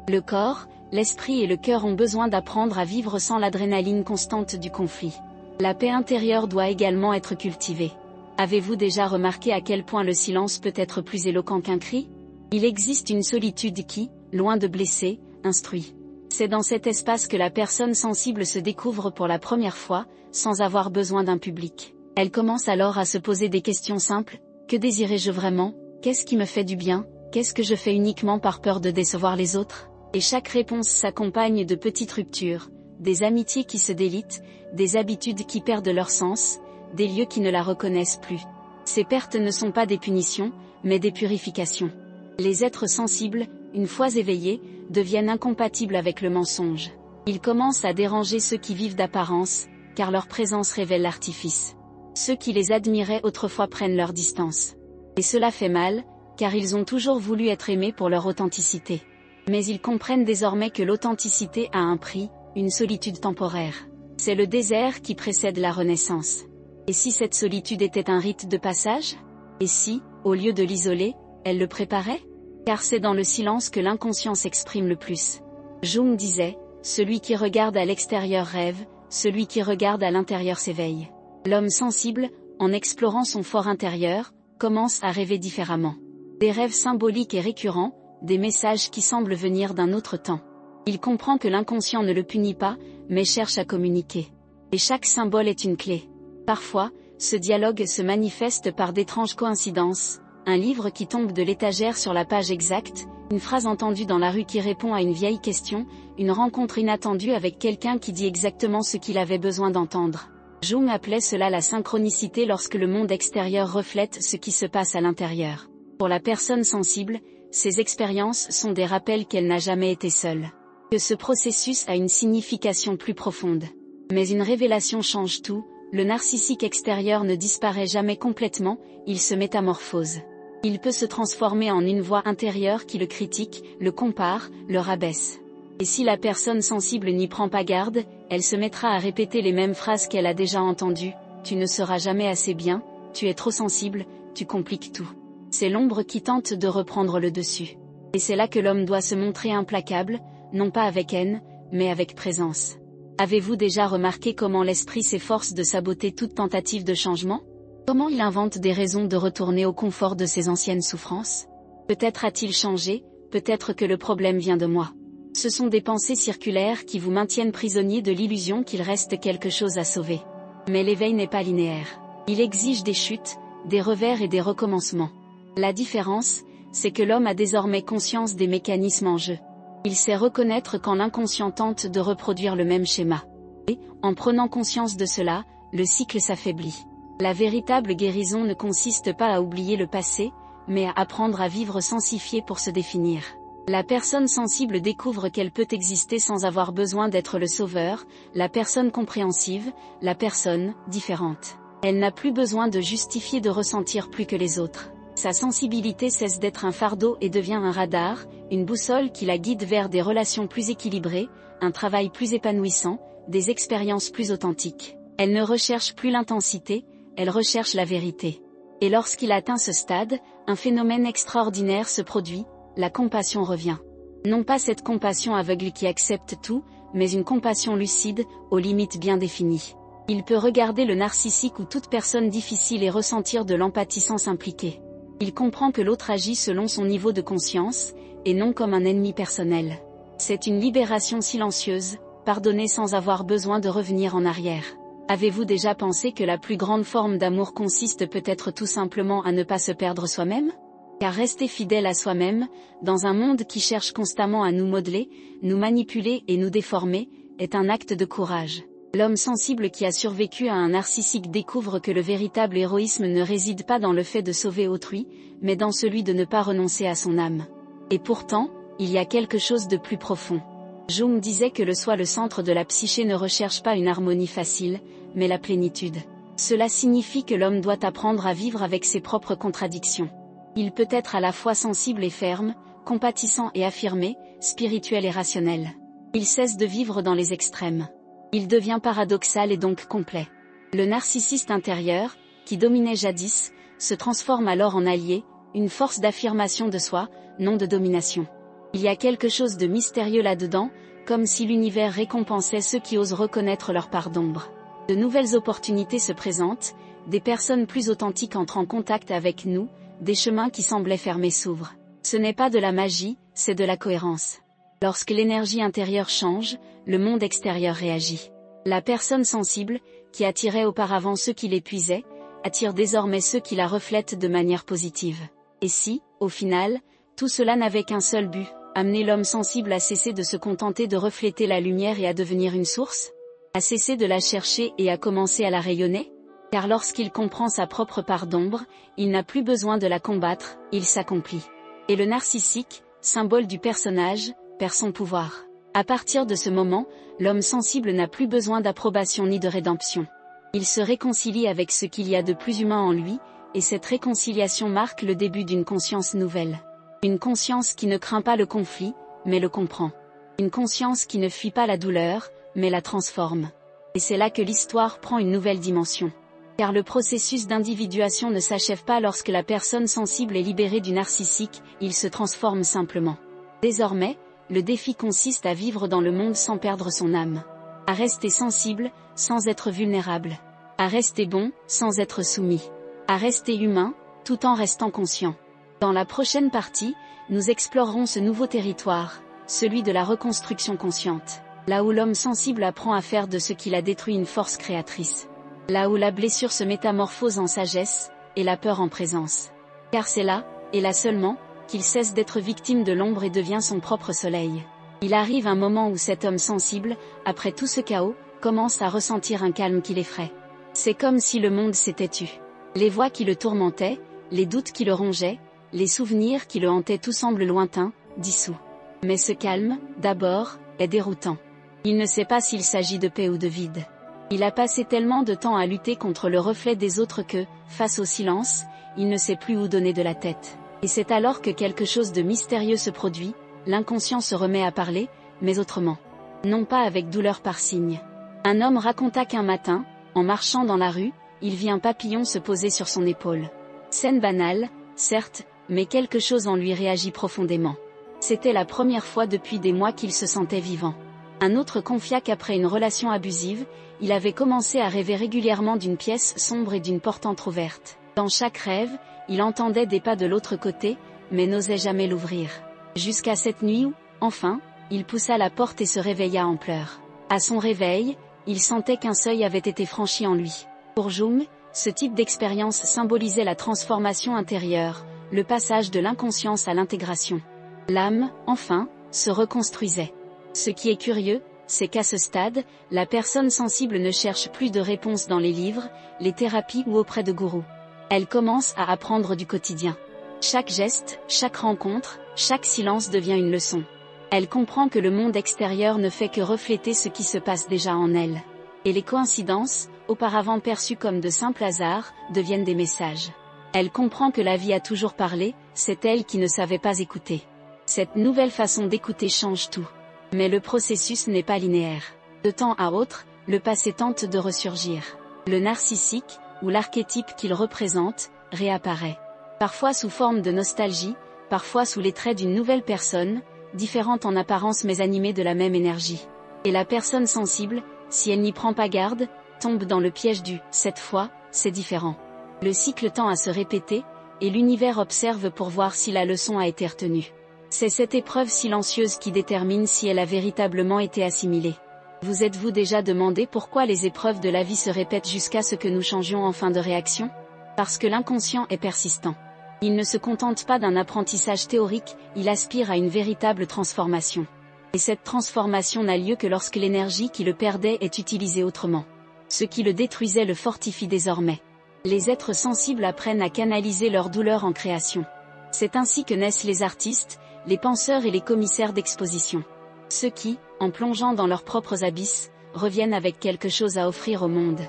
Le corps, l'esprit et le cœur ont besoin d'apprendre à vivre sans l'adrénaline constante du conflit. La paix intérieure doit également être cultivée. Avez-vous déjà remarqué à quel point le silence peut être plus éloquent qu'un cri ? Il existe une solitude qui, loin de blesser, instruit. C'est dans cet espace que la personne sensible se découvre pour la première fois, sans avoir besoin d'un public. Elle commence alors à se poser des questions simples. Que désirais-je vraiment ? Qu'est-ce qui me fait du bien ? Qu'est-ce que je fais uniquement par peur de décevoir les autres ? Et chaque réponse s'accompagne de petites ruptures, des amitiés qui se délitent, des habitudes qui perdent leur sens, des lieux qui ne la reconnaissent plus. Ces pertes ne sont pas des punitions, mais des purifications. Les êtres sensibles, une fois éveillés, deviennent incompatibles avec le mensonge. Ils commencent à déranger ceux qui vivent d'apparence, car leur présence révèle l'artifice. Ceux qui les admiraient autrefois prennent leur distance. Et cela fait mal, car ils ont toujours voulu être aimés pour leur authenticité. Mais ils comprennent désormais que l'authenticité a un prix, une solitude temporaire. C'est le désert qui précède la renaissance. Et si cette solitude était un rite de passage ? Et si, au lieu de l'isoler, elle le préparait ? Car c'est dans le silence que l'inconscient s'exprime le plus. Jung disait, « Celui qui regarde à l'extérieur rêve, celui qui regarde à l'intérieur s'éveille. » L'homme sensible, en explorant son fort intérieur, commence à rêver différemment. Des rêves symboliques et récurrents, des messages qui semblent venir d'un autre temps. Il comprend que l'inconscient ne le punit pas, mais cherche à communiquer. Et chaque symbole est une clé. Parfois, ce dialogue se manifeste par d'étranges coïncidences, un livre qui tombe de l'étagère sur la page exacte, une phrase entendue dans la rue qui répond à une vieille question, une rencontre inattendue avec quelqu'un qui dit exactement ce qu'il avait besoin d'entendre. Jung appelait cela la synchronicité lorsque le monde extérieur reflète ce qui se passe à l'intérieur. Pour la personne sensible, ces expériences sont des rappels qu'elle n'a jamais été seule. Que ce processus a une signification plus profonde. Mais une révélation change tout, le narcissique extérieur ne disparaît jamais complètement, il se métamorphose. Il peut se transformer en une voix intérieure qui le critique, le compare, le rabaisse. Et si la personne sensible n'y prend pas garde, elle se mettra à répéter les mêmes phrases qu'elle a déjà entendues. Tu ne seras jamais assez bien, tu es trop sensible, tu compliques tout. C'est l'ombre qui tente de reprendre le dessus. Et c'est là que l'homme doit se montrer implacable, non pas avec haine, mais avec présence. Avez-vous déjà remarqué comment l'esprit s'efforce de saboter toute tentative de changement ? Comment il invente des raisons de retourner au confort de ses anciennes souffrances ? Peut-être a-t-il changé, peut-être que le problème vient de moi. Ce sont des pensées circulaires qui vous maintiennent prisonnier de l'illusion qu'il reste quelque chose à sauver. Mais l'éveil n'est pas linéaire. Il exige des chutes, des revers et des recommencements. La différence, c'est que l'homme a désormais conscience des mécanismes en jeu. Il sait reconnaître quand l'inconscient tente de reproduire le même schéma. Et, en prenant conscience de cela, le cycle s'affaiblit. La véritable guérison ne consiste pas à oublier le passé, mais à apprendre à vivre sensifié pour se définir. La personne sensible découvre qu'elle peut exister sans avoir besoin d'être le sauveur, la personne compréhensive, la personne différente. Elle n'a plus besoin de justifier de ressentir plus que les autres. Sa sensibilité cesse d'être un fardeau et devient un radar, une boussole qui la guide vers des relations plus équilibrées, un travail plus épanouissant, des expériences plus authentiques. Elle ne recherche plus l'intensité, elle recherche la vérité. Et lorsqu'il atteint ce stade, un phénomène extraordinaire se produit, la compassion revient. Non pas cette compassion aveugle qui accepte tout, mais une compassion lucide, aux limites bien définies. Il peut regarder le narcissique ou toute personne difficile et ressentir de l'empathie sans s'impliquer. Il comprend que l'autre agit selon son niveau de conscience, et non comme un ennemi personnel. C'est une libération silencieuse, pardonner sans avoir besoin de revenir en arrière. Avez-vous déjà pensé que la plus grande forme d'amour consiste peut-être tout simplement à ne pas se perdre soi-même ? Car rester fidèle à soi-même, dans un monde qui cherche constamment à nous modeler, nous manipuler et nous déformer, est un acte de courage. L'homme sensible qui a survécu à un narcissique découvre que le véritable héroïsme ne réside pas dans le fait de sauver autrui, mais dans celui de ne pas renoncer à son âme. Et pourtant, il y a quelque chose de plus profond. Jung disait que le soi, le centre de la psyché, ne recherche pas une harmonie facile, mais la plénitude. Cela signifie que l'homme doit apprendre à vivre avec ses propres contradictions. Il peut être à la fois sensible et ferme, compatissant et affirmé, spirituel et rationnel. Il cesse de vivre dans les extrêmes. Il devient paradoxal et donc complet. Le narcissiste intérieur, qui dominait jadis, se transforme alors en allié, une force d'affirmation de soi, non de domination. Il y a quelque chose de mystérieux là-dedans, comme si l'univers récompensait ceux qui osent reconnaître leur part d'ombre. De nouvelles opportunités se présentent, des personnes plus authentiques entrent en contact avec nous, des chemins qui semblaient fermés s'ouvrent. Ce n'est pas de la magie, c'est de la cohérence. Lorsque l'énergie intérieure change, le monde extérieur réagit. La personne sensible, qui attirait auparavant ceux qui l'épuisaient, attire désormais ceux qui la reflètent de manière positive. Et si, au final, tout cela n'avait qu'un seul but, amener l'homme sensible à cesser de se contenter de refléter la lumière et à devenir une source? À cesser de la chercher et à commencer à la rayonner? Car lorsqu'il comprend sa propre part d'ombre, il n'a plus besoin de la combattre, il s'accomplit. Et le narcissique, symbole du personnage, perd son pouvoir. À partir de ce moment, l'homme sensible n'a plus besoin d'approbation ni de rédemption. Il se réconcilie avec ce qu'il y a de plus humain en lui, et cette réconciliation marque le début d'une conscience nouvelle. Une conscience qui ne craint pas le conflit, mais le comprend. Une conscience qui ne fuit pas la douleur, mais la transforme. Et c'est là que l'histoire prend une nouvelle dimension. Car le processus d'individuation ne s'achève pas lorsque la personne sensible est libérée du narcissique, il se transforme simplement. Désormais, le défi consiste à vivre dans le monde sans perdre son âme. À rester sensible, sans être vulnérable. À rester bon, sans être soumis. À rester humain, tout en restant conscient. Dans la prochaine partie, nous explorerons ce nouveau territoire, celui de la reconstruction consciente. Là où l'homme sensible apprend à faire de ce qu'il a détruit une force créatrice. Là où la blessure se métamorphose en sagesse, et la peur en présence. Car c'est là, et là seulement, qu'il cesse d'être victime de l'ombre et devient son propre soleil. Il arrive un moment où cet homme sensible, après tout ce chaos, commence à ressentir un calme qui l'effraie. C'est comme si le monde s'était tu. Les voix qui le tourmentaient, les doutes qui le rongeaient, les souvenirs qui le hantaient tout semble lointain, dissous. Mais ce calme, d'abord, est déroutant. Il ne sait pas s'il s'agit de paix ou de vide. Il a passé tellement de temps à lutter contre le reflet des autres que, face au silence, il ne sait plus où donner de la tête. Et c'est alors que quelque chose de mystérieux se produit, l'inconscient se remet à parler, mais autrement. Non pas avec douleur par signe. Un homme raconta qu'un matin, en marchant dans la rue, il vit un papillon se poser sur son épaule. Scène banale, certes, mais quelque chose en lui réagit profondément. C'était la première fois depuis des mois qu'il se sentait vivant. Un autre confia qu'après une relation abusive, il avait commencé à rêver régulièrement d'une pièce sombre et d'une porte entr'ouverte. Dans chaque rêve, il entendait des pas de l'autre côté, mais n'osait jamais l'ouvrir. Jusqu'à cette nuit où, enfin, il poussa la porte et se réveilla en pleurs. À son réveil, il sentait qu'un seuil avait été franchi en lui. Pour Jung, ce type d'expérience symbolisait la transformation intérieure, le passage de l'inconscience à l'intégration. L'âme, enfin, se reconstruisait. Ce qui est curieux, c'est qu'à ce stade, la personne sensible ne cherche plus de réponses dans les livres, les thérapies ou auprès de gourous. Elle commence à apprendre du quotidien. Chaque geste, chaque rencontre, chaque silence devient une leçon. Elle comprend que le monde extérieur ne fait que refléter ce qui se passe déjà en elle. Et les coïncidences, auparavant perçues comme de simples hasards, deviennent des messages. Elle comprend que la vie a toujours parlé, c'est elle qui ne savait pas écouter. Cette nouvelle façon d'écouter change tout. Mais le processus n'est pas linéaire. De temps à autre, le passé tente de ressurgir. Le narcissique, ou l'archétype qu'il représente, réapparaît. Parfois sous forme de nostalgie, parfois sous les traits d'une nouvelle personne, différente en apparence mais animée de la même énergie. Et la personne sensible, si elle n'y prend pas garde, tombe dans le piège du « cette fois, c'est différent ». Le cycle tend à se répéter, et l'univers observe pour voir si la leçon a été retenue. C'est cette épreuve silencieuse qui détermine si elle a véritablement été assimilée. Vous êtes-vous déjà demandé pourquoi les épreuves de la vie se répètent jusqu'à ce que nous changions enfin de réaction? Parce que l'inconscient est persistant. Il ne se contente pas d'un apprentissage théorique, il aspire à une véritable transformation. Et cette transformation n'a lieu que lorsque l'énergie qui le perdait est utilisée autrement. Ce qui le détruisait le fortifie désormais. Les êtres sensibles apprennent à canaliser leur douleur en création. C'est ainsi que naissent les artistes, les penseurs et les commissaires d'exposition. Ceux qui, en plongeant dans leurs propres abysses, reviennent avec quelque chose à offrir au monde.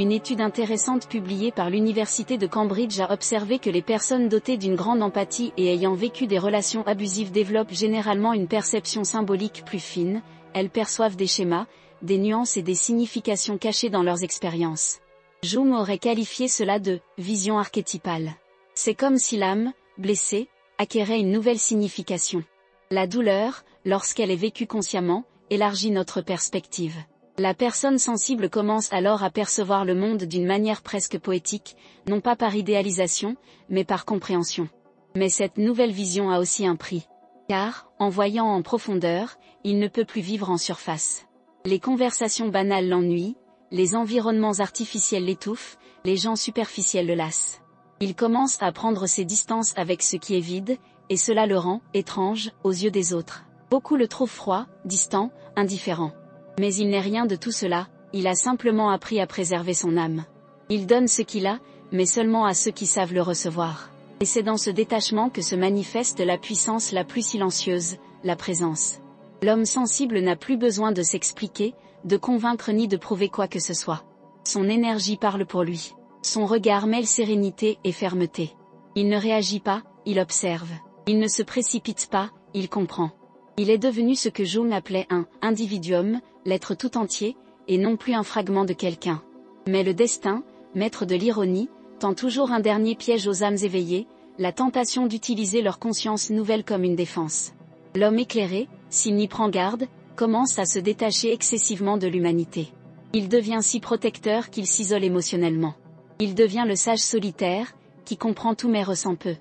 Une étude intéressante publiée par l'Université de Cambridge a observé que les personnes dotées d'une grande empathie et ayant vécu des relations abusives développent généralement une perception symbolique plus fine, elles perçoivent des schémas, des nuances et des significations cachées dans leurs expériences. Jung aurait qualifié cela de « vision archétypale ». C'est comme si l'âme, blessée, acquérait une nouvelle signification. La douleur, lorsqu'elle est vécue consciemment, élargit notre perspective. La personne sensible commence alors à percevoir le monde d'une manière presque poétique, non pas par idéalisation, mais par compréhension. Mais cette nouvelle vision a aussi un prix. Car, en voyant en profondeur, il ne peut plus vivre en surface. Les conversations banales l'ennuient, les environnements artificiels l'étouffent, les gens superficiels le lassent. Il commence à prendre ses distances avec ce qui est vide, et cela le rend étrange aux yeux des autres. Beaucoup le trouvent froid, distant, indifférent. Mais il n'est rien de tout cela, il a simplement appris à préserver son âme. Il donne ce qu'il a, mais seulement à ceux qui savent le recevoir. Et c'est dans ce détachement que se manifeste la puissance la plus silencieuse, la présence. L'homme sensible n'a plus besoin de s'expliquer, de convaincre ni de prouver quoi que ce soit. Son énergie parle pour lui. Son regard mêle sérénité et fermeté. Il ne réagit pas, il observe. Il ne se précipite pas, il comprend. Il est devenu ce que Jung appelait un « individuum », l'être tout entier, et non plus un fragment de quelqu'un. Mais le destin, maître de l'ironie, tend toujours un dernier piège aux âmes éveillées, la tentation d'utiliser leur conscience nouvelle comme une défense. L'homme éclairé, s'il n'y prend garde, commence à se détacher excessivement de l'humanité. Il devient si protecteur qu'il s'isole émotionnellement. Il devient le sage solitaire, qui comprend tout mais ressent peu.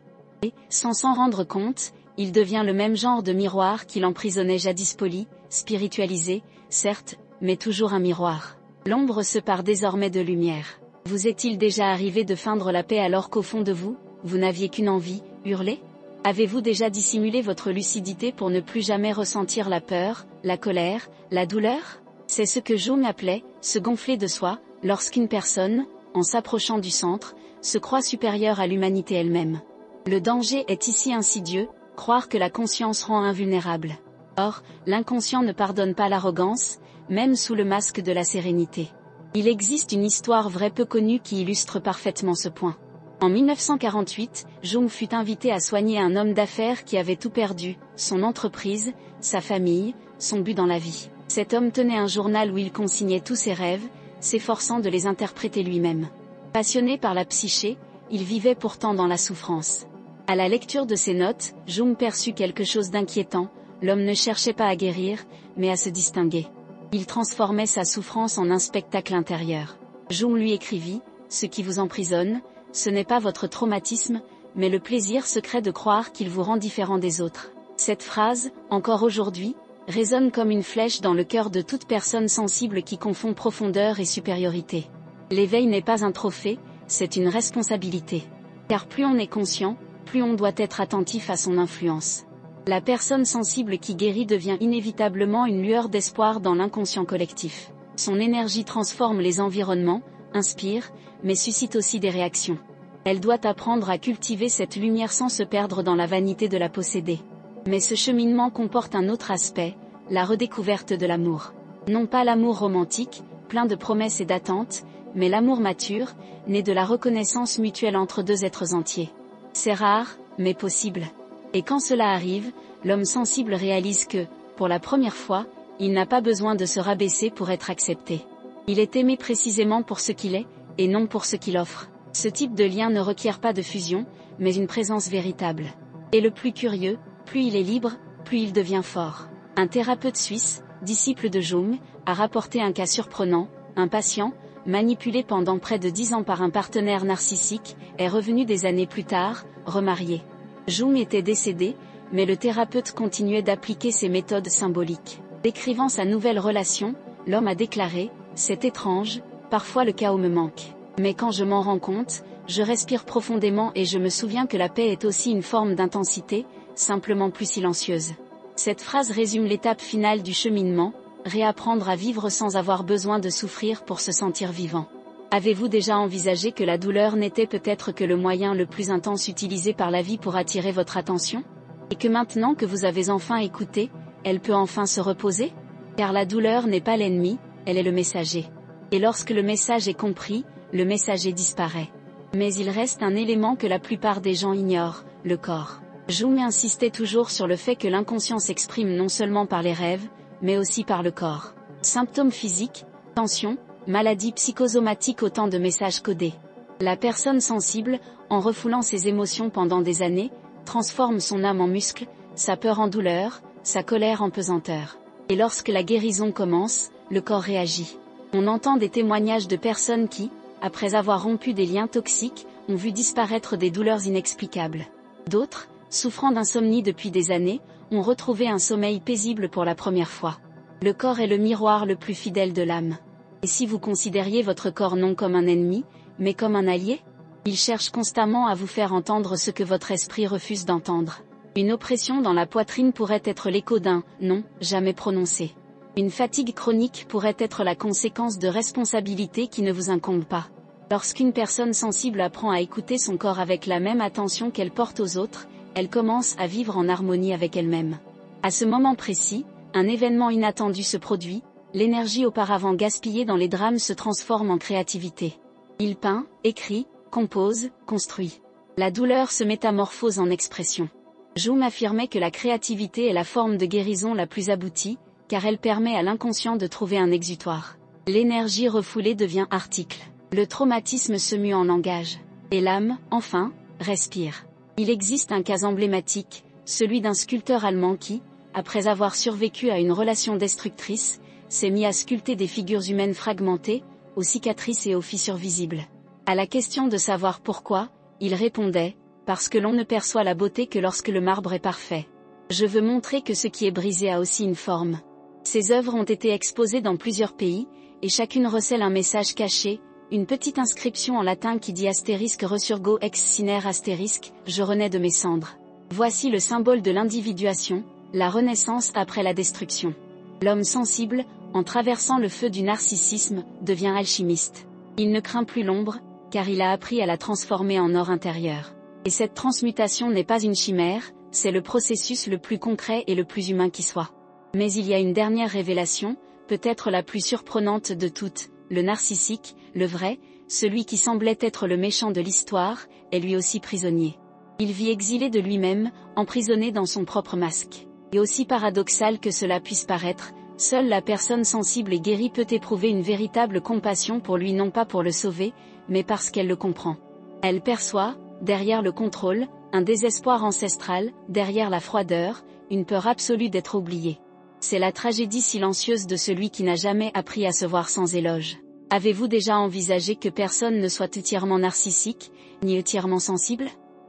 Et, sans s'en rendre compte, il devient le même genre de miroir qui l'emprisonnait jadis poli, spiritualisé, certes, mais toujours un miroir. L'ombre se pare désormais de lumière. Vous est-il déjà arrivé de feindre la paix alors qu'au fond de vous, vous n'aviez qu'une envie, hurler ? Avez-vous déjà dissimulé votre lucidité pour ne plus jamais ressentir la peur, la colère, la douleur ? C'est ce que Jung appelait « se gonfler de soi », lorsqu'une personne, en s'approchant du centre, se croit supérieure à l'humanité elle-même. Le danger est ici insidieux, croire que la conscience rend invulnérable. Or, l'inconscient ne pardonne pas l'arrogance, même sous le masque de la sérénité. Il existe une histoire vraie peu connue qui illustre parfaitement ce point. En 1948, Jung fut invité à soigner un homme d'affaires qui avait tout perdu, son entreprise, sa famille, son but dans la vie. Cet homme tenait un journal où il consignait tous ses rêves, s'efforçant de les interpréter lui-même. Passionné par la psyché, il vivait pourtant dans la souffrance. À la lecture de ses notes, Jung perçut quelque chose d'inquiétant, l'homme ne cherchait pas à guérir, mais à se distinguer. Il transformait sa souffrance en un spectacle intérieur. Jung lui écrivit « Ce qui vous emprisonne, ce n'est pas votre traumatisme, mais le plaisir secret de croire qu'il vous rend différent des autres. » Cette phrase, encore aujourd'hui, résonne comme une flèche dans le cœur de toute personne sensible qui confond profondeur et supériorité. L'éveil n'est pas un trophée, c'est une responsabilité. Car plus on est conscient, plus on doit être attentif à son influence. La personne sensible qui guérit devient inévitablement une lueur d'espoir dans l'inconscient collectif. Son énergie transforme les environnements, inspire, mais suscite aussi des réactions. Elle doit apprendre à cultiver cette lumière sans se perdre dans la vanité de la posséder. Mais ce cheminement comporte un autre aspect, la redécouverte de l'amour. Non pas l'amour romantique, plein de promesses et d'attentes, mais l'amour mature, né de la reconnaissance mutuelle entre deux êtres entiers. C'est rare, mais possible. Et quand cela arrive, l'homme sensible réalise que, pour la première fois, il n'a pas besoin de se rabaisser pour être accepté. Il est aimé précisément pour ce qu'il est, et non pour ce qu'il offre. Ce type de lien ne requiert pas de fusion, mais une présence véritable. Et le plus curieux, plus il est libre, plus il devient fort. Un thérapeute suisse, disciple de Jung, a rapporté un cas surprenant, un patient, manipulé pendant près de 10 ans par un partenaire narcissique, est revenu des années plus tard, remarié. Jung était décédé, mais le thérapeute continuait d'appliquer ses méthodes symboliques. Décrivant sa nouvelle relation, l'homme a déclaré « C'est étrange, parfois le chaos me manque. Mais quand je m'en rends compte, je respire profondément et je me souviens que la paix est aussi une forme d'intensité, simplement plus silencieuse. » Cette phrase résume l'étape finale du cheminement, réapprendre à vivre sans avoir besoin de souffrir pour se sentir vivant. Avez-vous déjà envisagé que la douleur n'était peut-être que le moyen le plus intense utilisé par la vie pour attirer votre attention ? Et que maintenant que vous avez enfin écouté, elle peut enfin se reposer ? Car la douleur n'est pas l'ennemi, elle est le messager. Et lorsque le message est compris, le messager disparaît. Mais il reste un élément que la plupart des gens ignorent, le corps. Jung insistait toujours sur le fait que l'inconscient s'exprime non seulement par les rêves, mais aussi par le corps. Symptômes physiques, tensions, maladies psychosomatiques, autant de messages codés. La personne sensible, en refoulant ses émotions pendant des années, transforme son âme en muscle, sa peur en douleur, sa colère en pesanteur. Et lorsque la guérison commence, le corps réagit. On entend des témoignages de personnes qui, après avoir rompu des liens toxiques, ont vu disparaître des douleurs inexplicables. D'autres, souffrant d'insomnie depuis des années, ont retrouvé un sommeil paisible pour la première fois. Le corps est le miroir le plus fidèle de l'âme. Et si vous considériez votre corps non comme un ennemi, mais comme un allié? Il cherche constamment à vous faire entendre ce que votre esprit refuse d'entendre. Une oppression dans la poitrine pourrait être l'écho d'un « non » jamais prononcé. Une fatigue chronique pourrait être la conséquence de responsabilités qui ne vous incombent pas. Lorsqu'une personne sensible apprend à écouter son corps avec la même attention qu'elle porte aux autres, elle commence à vivre en harmonie avec elle-même. À ce moment précis, un événement inattendu se produit, l'énergie auparavant gaspillée dans les drames se transforme en créativité. Il peint, écrit, compose, construit. La douleur se métamorphose en expression. Jung affirmait que la créativité est la forme de guérison la plus aboutie, car elle permet à l'inconscient de trouver un exutoire. L'énergie refoulée devient article. Le traumatisme se mue en langage. Et l'âme, enfin, respire. Il existe un cas emblématique, celui d'un sculpteur allemand qui, après avoir survécu à une relation destructrice, s'est mis à sculpter des figures humaines fragmentées, aux cicatrices et aux fissures visibles. À la question de savoir pourquoi, il répondait, parce que l'on ne perçoit la beauté que lorsque le marbre est parfait. Je veux montrer que ce qui est brisé a aussi une forme. Ses œuvres ont été exposées dans plusieurs pays, et chacune recèle un message caché, une petite inscription en latin qui dit astérisque resurgo ex siner astérisque, je renais de mes cendres. Voici le symbole de l'individuation, la renaissance après la destruction. L'homme sensible, en traversant le feu du narcissisme, devient alchimiste. Il ne craint plus l'ombre, car il a appris à la transformer en or intérieur. Et cette transmutation n'est pas une chimère, c'est le processus le plus concret et le plus humain qui soit. Mais il y a une dernière révélation, peut-être la plus surprenante de toutes, le narcissique, le vrai, celui qui semblait être le méchant de l'histoire, est lui aussi prisonnier. Il vit exilé de lui-même, emprisonné dans son propre masque. Et aussi paradoxal que cela puisse paraître, seule la personne sensible et guérie peut éprouver une véritable compassion pour lui, non pas pour le sauver, mais parce qu'elle le comprend. Elle perçoit, derrière le contrôle, un désespoir ancestral, derrière la froideur, une peur absolue d'être oublié. C'est la tragédie silencieuse de celui qui n'a jamais appris à se voir sans éloge. Avez-vous déjà envisagé que personne ne soit entièrement narcissique, ni entièrement sensible?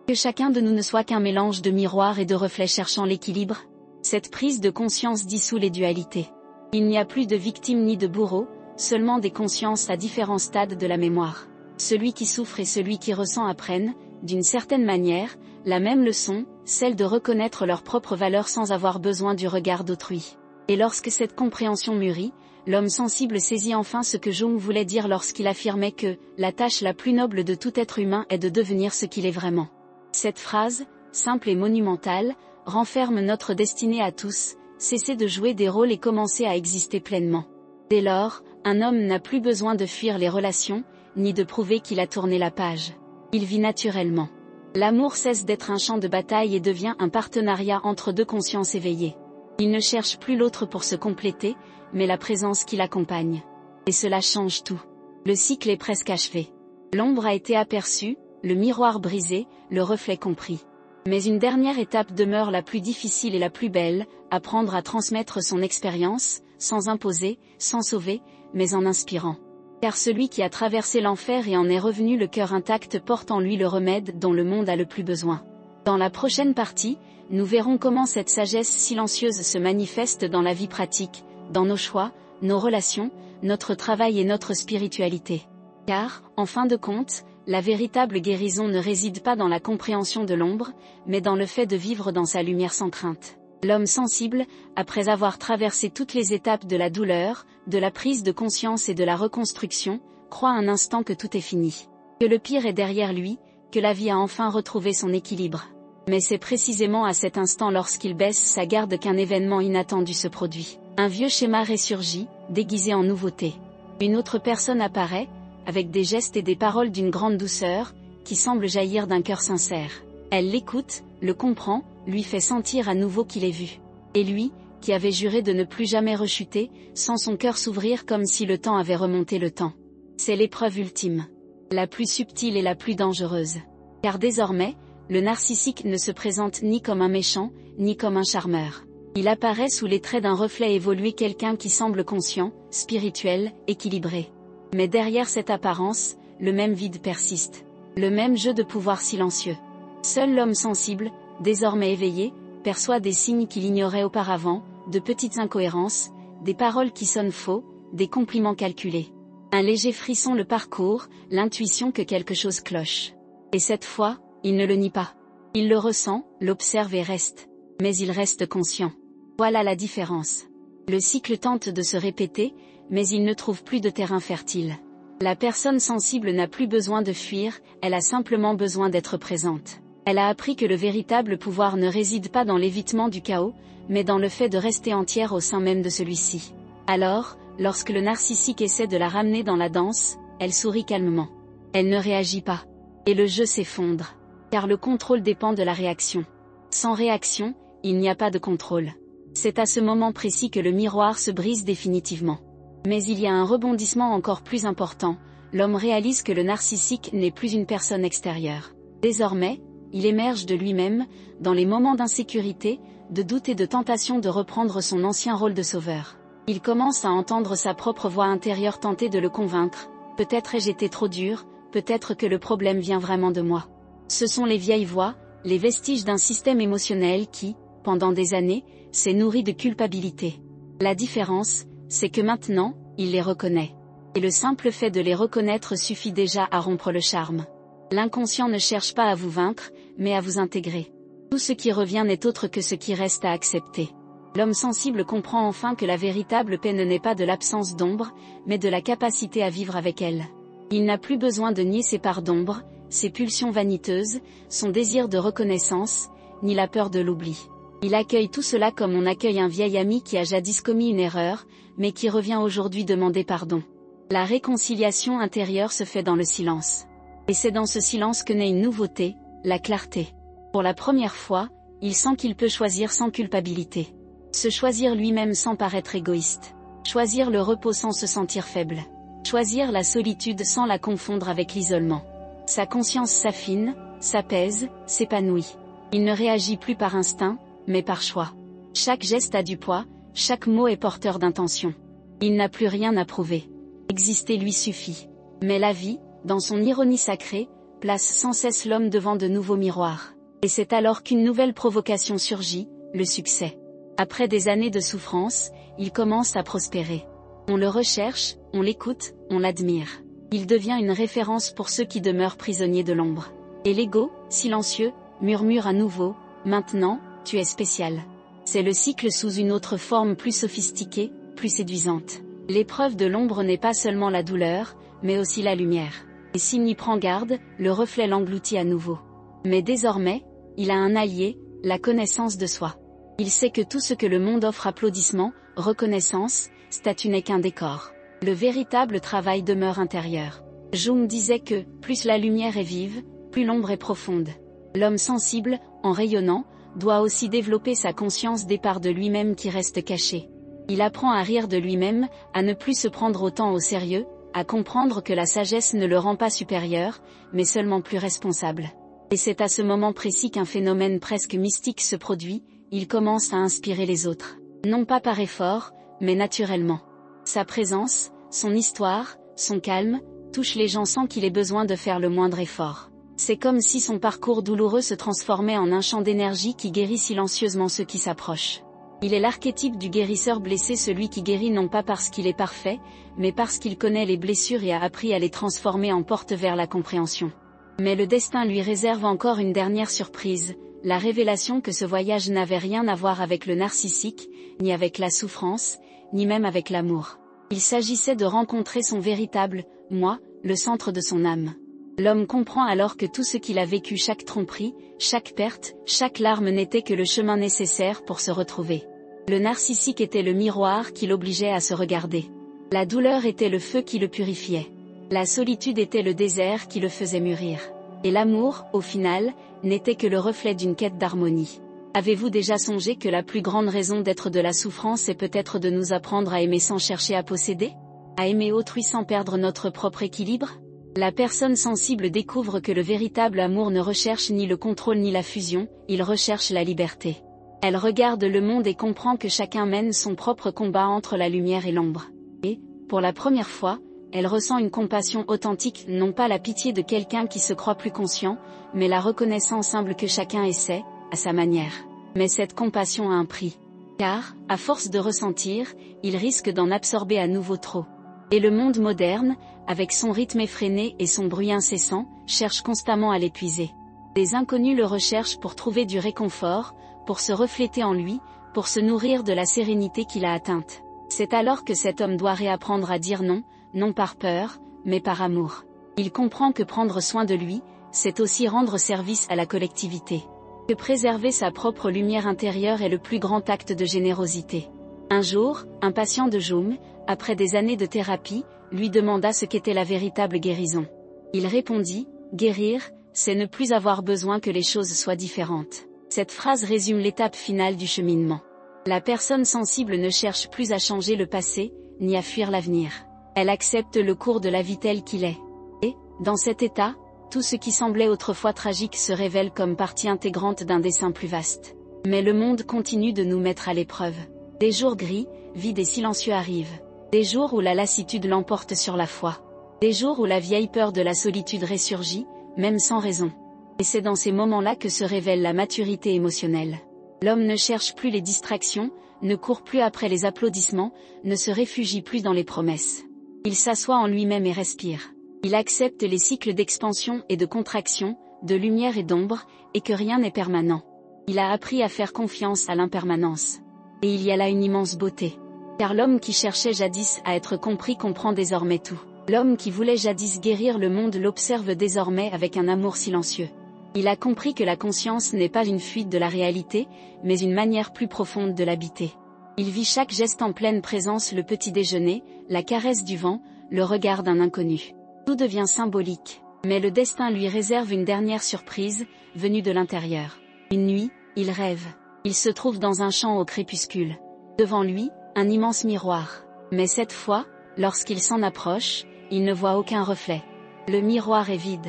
Que chacun de nous ne soit qu'un mélange de miroirs et de reflets cherchant l'équilibre? Cette prise de conscience dissout les dualités. Il n'y a plus de victime ni de bourreau, seulement des consciences à différents stades de la mémoire. Celui qui souffre et celui qui ressent apprennent, d'une certaine manière, la même leçon, celle de reconnaître leur propre valeur sans avoir besoin du regard d'autrui. Et lorsque cette compréhension mûrit, l'homme sensible saisit enfin ce que Jung voulait dire lorsqu'il affirmait que « la tâche la plus noble de tout être humain est de devenir ce qu'il est vraiment ». Cette phrase, simple et monumentale, renferme notre destinée à tous, cesser de jouer des rôles et commencer à exister pleinement. Dès lors, un homme n'a plus besoin de fuir les relations, ni de prouver qu'il a tourné la page. Il vit naturellement. L'amour cesse d'être un champ de bataille et devient un partenariat entre deux consciences éveillées. Il ne cherche plus l'autre pour se compléter, mais la présence qui l'accompagne. Et cela change tout. Le cycle est presque achevé. L'ombre a été aperçue, le miroir brisé, le reflet compris. Mais une dernière étape demeure la plus difficile et la plus belle, apprendre à transmettre son expérience, sans imposer, sans sauver, mais en inspirant. Car celui qui a traversé l'enfer et en est revenu le cœur intact porte en lui le remède dont le monde a le plus besoin. Dans la prochaine partie, nous verrons comment cette sagesse silencieuse se manifeste dans la vie pratique, dans nos choix, nos relations, notre travail et notre spiritualité. Car, en fin de compte, la véritable guérison ne réside pas dans la compréhension de l'ombre, mais dans le fait de vivre dans sa lumière sans crainte. L'homme sensible, après avoir traversé toutes les étapes de la douleur, de la prise de conscience et de la reconstruction, croit un instant que tout est fini. Que le pire est derrière lui, que la vie a enfin retrouvé son équilibre. Mais c'est précisément à cet instant lorsqu'il baisse sa garde qu'un événement inattendu se produit. Un vieux schéma ressurgit, déguisé en nouveauté. Une autre personne apparaît, avec des gestes et des paroles d'une grande douceur, qui semblent jaillir d'un cœur sincère. Elle l'écoute, le comprend, lui fait sentir à nouveau qu'il est vu. Et lui, qui avait juré de ne plus jamais rechuter, sent son cœur s'ouvrir comme si le temps avait remonté le temps. C'est l'épreuve ultime. La plus subtile et la plus dangereuse. Car désormais, le narcissique ne se présente ni comme un méchant, ni comme un charmeur. Il apparaît sous les traits d'un reflet évolué, quelqu'un qui semble conscient, spirituel, équilibré. Mais derrière cette apparence, le même vide persiste. Le même jeu de pouvoir silencieux. Seul l'homme sensible, désormais éveillé, perçoit des signes qu'il ignorait auparavant, de petites incohérences, des paroles qui sonnent faux, des compliments calculés. Un léger frisson le parcourt, l'intuition que quelque chose cloche. Et cette fois, il ne le nie pas. Il le ressent, l'observe et reste. Mais il reste conscient. Voilà la différence. Le cycle tente de se répéter, mais il ne trouve plus de terrain fertile. La personne sensible n'a plus besoin de fuir, elle a simplement besoin d'être présente. Elle a appris que le véritable pouvoir ne réside pas dans l'évitement du chaos, mais dans le fait de rester entière au sein même de celui-ci. Alors, lorsque le narcissique essaie de la ramener dans la danse, elle sourit calmement. Elle ne réagit pas. Et le jeu s'effondre. Car le contrôle dépend de la réaction. Sans réaction, il n'y a pas de contrôle. C'est à ce moment précis que le miroir se brise définitivement. Mais il y a un rebondissement encore plus important, l'homme réalise que le narcissique n'est plus une personne extérieure. Désormais, il émerge de lui-même, dans les moments d'insécurité, de doute et de tentation de reprendre son ancien rôle de sauveur. Il commence à entendre sa propre voix intérieure tenter de le convaincre, peut-être ai-je été trop dur, peut-être que le problème vient vraiment de moi. Ce sont les vieilles voix, les vestiges d'un système émotionnel qui, pendant des années, s'est nourri de culpabilité. La différence, c'est que maintenant, il les reconnaît. Et le simple fait de les reconnaître suffit déjà à rompre le charme. L'inconscient ne cherche pas à vous vaincre, mais à vous intégrer. Tout ce qui revient n'est autre que ce qui reste à accepter. L'homme sensible comprend enfin que la véritable paix n'est pas de l'absence d'ombre, mais de la capacité à vivre avec elle. Il n'a plus besoin de nier ses parts d'ombre, ses pulsions vaniteuses, son désir de reconnaissance, ni la peur de l'oubli. Il accueille tout cela comme on accueille un vieil ami qui a jadis commis une erreur, mais qui revient aujourd'hui demander pardon. La réconciliation intérieure se fait dans le silence. Et c'est dans ce silence que naît une nouveauté, la clarté. Pour la première fois, il sent qu'il peut choisir sans culpabilité. Se choisir lui-même sans paraître égoïste. Choisir le repos sans se sentir faible. Choisir la solitude sans la confondre avec l'isolement. Sa conscience s'affine, s'apaise, s'épanouit. Il ne réagit plus par instinct, mais par choix. Chaque geste a du poids, chaque mot est porteur d'intention. Il n'a plus rien à prouver. Exister lui suffit. Mais la vie, dans son ironie sacrée, place sans cesse l'homme devant de nouveaux miroirs. Et c'est alors qu'une nouvelle provocation surgit, le succès. Après des années de souffrance, il commence à prospérer. On le recherche, on l'écoute, on l'admire. Il devient une référence pour ceux qui demeurent prisonniers de l'ombre. Et l'ego, silencieux, murmure à nouveau, « Maintenant, tu es spécial ». C'est le cycle sous une autre forme plus sophistiquée, plus séduisante. L'épreuve de l'ombre n'est pas seulement la douleur, mais aussi la lumière. Et s'il n'y prend garde, le reflet l'engloutit à nouveau. Mais désormais, il a un allié, la connaissance de soi. Il sait que tout ce que le monde offre, applaudissements, reconnaissance, statut, n'est qu'un décor. Le véritable travail demeure intérieur. Jung disait que, plus la lumière est vive, plus l'ombre est profonde. L'homme sensible, en rayonnant, doit aussi développer sa conscience des parts de lui-même qui restent cachées. Il apprend à rire de lui-même, à ne plus se prendre autant au sérieux, à comprendre que la sagesse ne le rend pas supérieur, mais seulement plus responsable. Et c'est à ce moment précis qu'un phénomène presque mystique se produit, il commence à inspirer les autres. Non pas par effort, mais naturellement. Sa présence, son histoire, son calme, touche les gens sans qu'il ait besoin de faire le moindre effort. C'est comme si son parcours douloureux se transformait en un champ d'énergie qui guérit silencieusement ceux qui s'approchent. Il est l'archétype du guérisseur blessé, celui qui guérit non pas parce qu'il est parfait, mais parce qu'il connaît les blessures et a appris à les transformer en porte vers la compréhension. Mais le destin lui réserve encore une dernière surprise, la révélation que ce voyage n'avait rien à voir avec le narcissique, ni avec la souffrance, ni même avec l'amour. Il s'agissait de rencontrer son véritable « moi », le centre de son âme. L'homme comprend alors que tout ce qu'il a vécu, chaque tromperie, chaque perte, chaque larme n'était que le chemin nécessaire pour se retrouver. Le narcissique était le miroir qui l'obligeait à se regarder. La douleur était le feu qui le purifiait. La solitude était le désert qui le faisait mûrir. Et l'amour, au final, n'était que le reflet d'une quête d'harmonie. Avez-vous déjà songé que la plus grande raison d'être de la souffrance est peut-être de nous apprendre à aimer sans chercher à posséder? À aimer autrui sans perdre notre propre équilibre? La personne sensible découvre que le véritable amour ne recherche ni le contrôle ni la fusion, il recherche la liberté. Elle regarde le monde et comprend que chacun mène son propre combat entre la lumière et l'ombre. Et, pour la première fois, elle ressent une compassion authentique, non pas la pitié de quelqu'un qui se croit plus conscient, mais la reconnaissance humble que chacun essaie, à sa manière. Mais cette compassion a un prix. Car, à force de ressentir, il risque d'en absorber à nouveau trop. Et le monde moderne, avec son rythme effréné et son bruit incessant, cherche constamment à l'épuiser. Des inconnus le recherchent pour trouver du réconfort, pour se refléter en lui, pour se nourrir de la sérénité qu'il a atteinte. C'est alors que cet homme doit réapprendre à dire non, non par peur, mais par amour. Il comprend que prendre soin de lui, c'est aussi rendre service à la collectivité. Que préserver sa propre lumière intérieure est le plus grand acte de générosité. Un jour, un patient de Joum, après des années de thérapie, lui demanda ce qu'était la véritable guérison. Il répondit, « Guérir, c'est ne plus avoir besoin que les choses soient différentes. » Cette phrase résume l'étape finale du cheminement. La personne sensible ne cherche plus à changer le passé, ni à fuir l'avenir. Elle accepte le cours de la vie tel qu'il est. Et, dans cet état, tout ce qui semblait autrefois tragique se révèle comme partie intégrante d'un dessin plus vaste. Mais le monde continue de nous mettre à l'épreuve. Des jours gris, vides et silencieux arrivent. Des jours où la lassitude l'emporte sur la foi. Des jours où la vieille peur de la solitude ressurgit, même sans raison. Et c'est dans ces moments-là que se révèle la maturité émotionnelle. L'homme ne cherche plus les distractions, ne court plus après les applaudissements, ne se réfugie plus dans les promesses. Il s'assoit en lui-même et respire. Il accepte les cycles d'expansion et de contraction, de lumière et d'ombre, et que rien n'est permanent. Il a appris à faire confiance à l'impermanence. Et il y a là une immense beauté. Car l'homme qui cherchait jadis à être compris comprend désormais tout. L'homme qui voulait jadis guérir le monde l'observe désormais avec un amour silencieux. Il a compris que la conscience n'est pas une fuite de la réalité, mais une manière plus profonde de l'habiter. Il vit chaque geste en pleine présence, le petit déjeuner, la caresse du vent, le regard d'un inconnu. Tout devient symbolique. Mais le destin lui réserve une dernière surprise, venue de l'intérieur. Une nuit, il rêve. Il se trouve dans un champ au crépuscule. Devant lui, un immense miroir. Mais cette fois, lorsqu'il s'en approche, il ne voit aucun reflet. Le miroir est vide.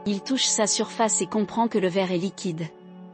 Il touche sa surface et comprend que le verre est liquide.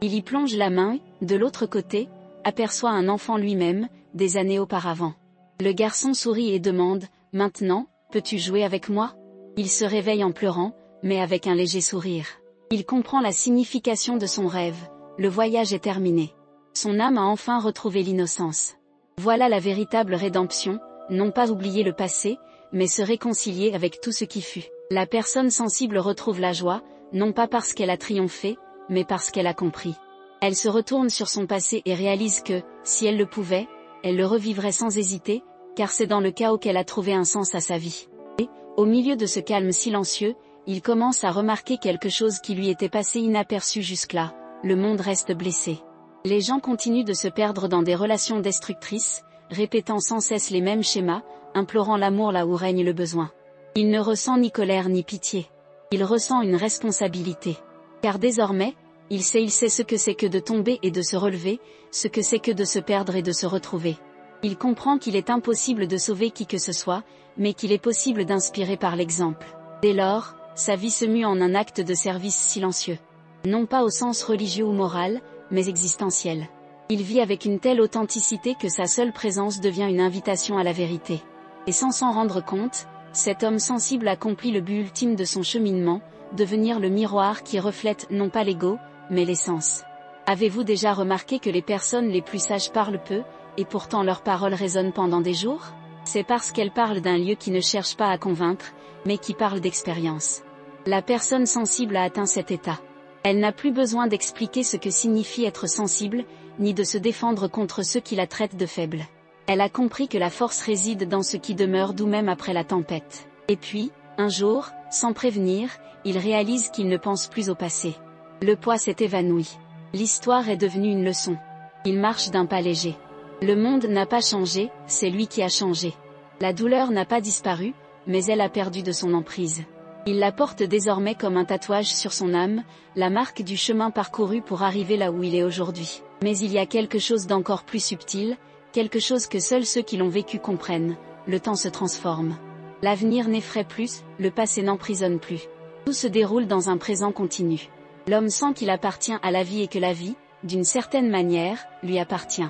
Il y plonge la main, de l'autre côté, aperçoit un enfant lui-même, des années auparavant. Le garçon sourit et demande, « Maintenant, peux-tu jouer avec moi ?» Il se réveille en pleurant, mais avec un léger sourire. Il comprend la signification de son rêve, le voyage est terminé. Son âme a enfin retrouvé l'innocence. Voilà la véritable rédemption, non pas oublier le passé, mais se réconcilier avec tout ce qui fut. La personne sensible retrouve la joie, non pas parce qu'elle a triomphé, mais parce qu'elle a compris. Elle se retourne sur son passé et réalise que, si elle le pouvait, elle le revivrait sans hésiter, car c'est dans le chaos qu'elle a trouvé un sens à sa vie. Et, au milieu de ce calme silencieux, il commence à remarquer quelque chose qui lui était passé inaperçu jusque-là, le monde reste blessé. Les gens continuent de se perdre dans des relations destructrices, répétant sans cesse les mêmes schémas, implorant l'amour là où règne le besoin. Il ne ressent ni colère ni pitié. Il ressent une responsabilité. Car désormais, il sait ce que c'est que de tomber et de se relever, ce que c'est que de se perdre et de se retrouver. Il comprend qu'il est impossible de sauver qui que ce soit, mais qu'il est possible d'inspirer par l'exemple. Dès lors, sa vie se mue en un acte de service silencieux. Non pas au sens religieux ou moral, mais existentiel. Il vit avec une telle authenticité que sa seule présence devient une invitation à la vérité. Et sans s'en rendre compte, cet homme sensible accomplit le but ultime de son cheminement, devenir le miroir qui reflète non pas l'ego, mais l'essence. Avez-vous déjà remarqué que les personnes les plus sages parlent peu, et pourtant leurs paroles résonnent pendant des jours? C'est parce qu'elles parlent d'un lieu qui ne cherche pas à convaincre, mais qui parle d'expérience. La personne sensible a atteint cet état. Elle n'a plus besoin d'expliquer ce que signifie être sensible, ni de se défendre contre ceux qui la traitent de faible. Elle a compris que la force réside dans ce qui demeure doux même après la tempête. Et puis, un jour, sans prévenir, il réalise qu'il ne pense plus au passé. Le poids s'est évanoui. L'histoire est devenue une leçon. Il marche d'un pas léger. Le monde n'a pas changé, c'est lui qui a changé. La douleur n'a pas disparu, mais elle a perdu de son emprise. Il la porte désormais comme un tatouage sur son âme, la marque du chemin parcouru pour arriver là où il est aujourd'hui. Mais il y a quelque chose d'encore plus subtil, quelque chose que seuls ceux qui l'ont vécu comprennent: le temps se transforme. L'avenir n'effraie plus, le passé n'emprisonne plus. Tout se déroule dans un présent continu. L'homme sent qu'il appartient à la vie et que la vie, d'une certaine manière, lui appartient.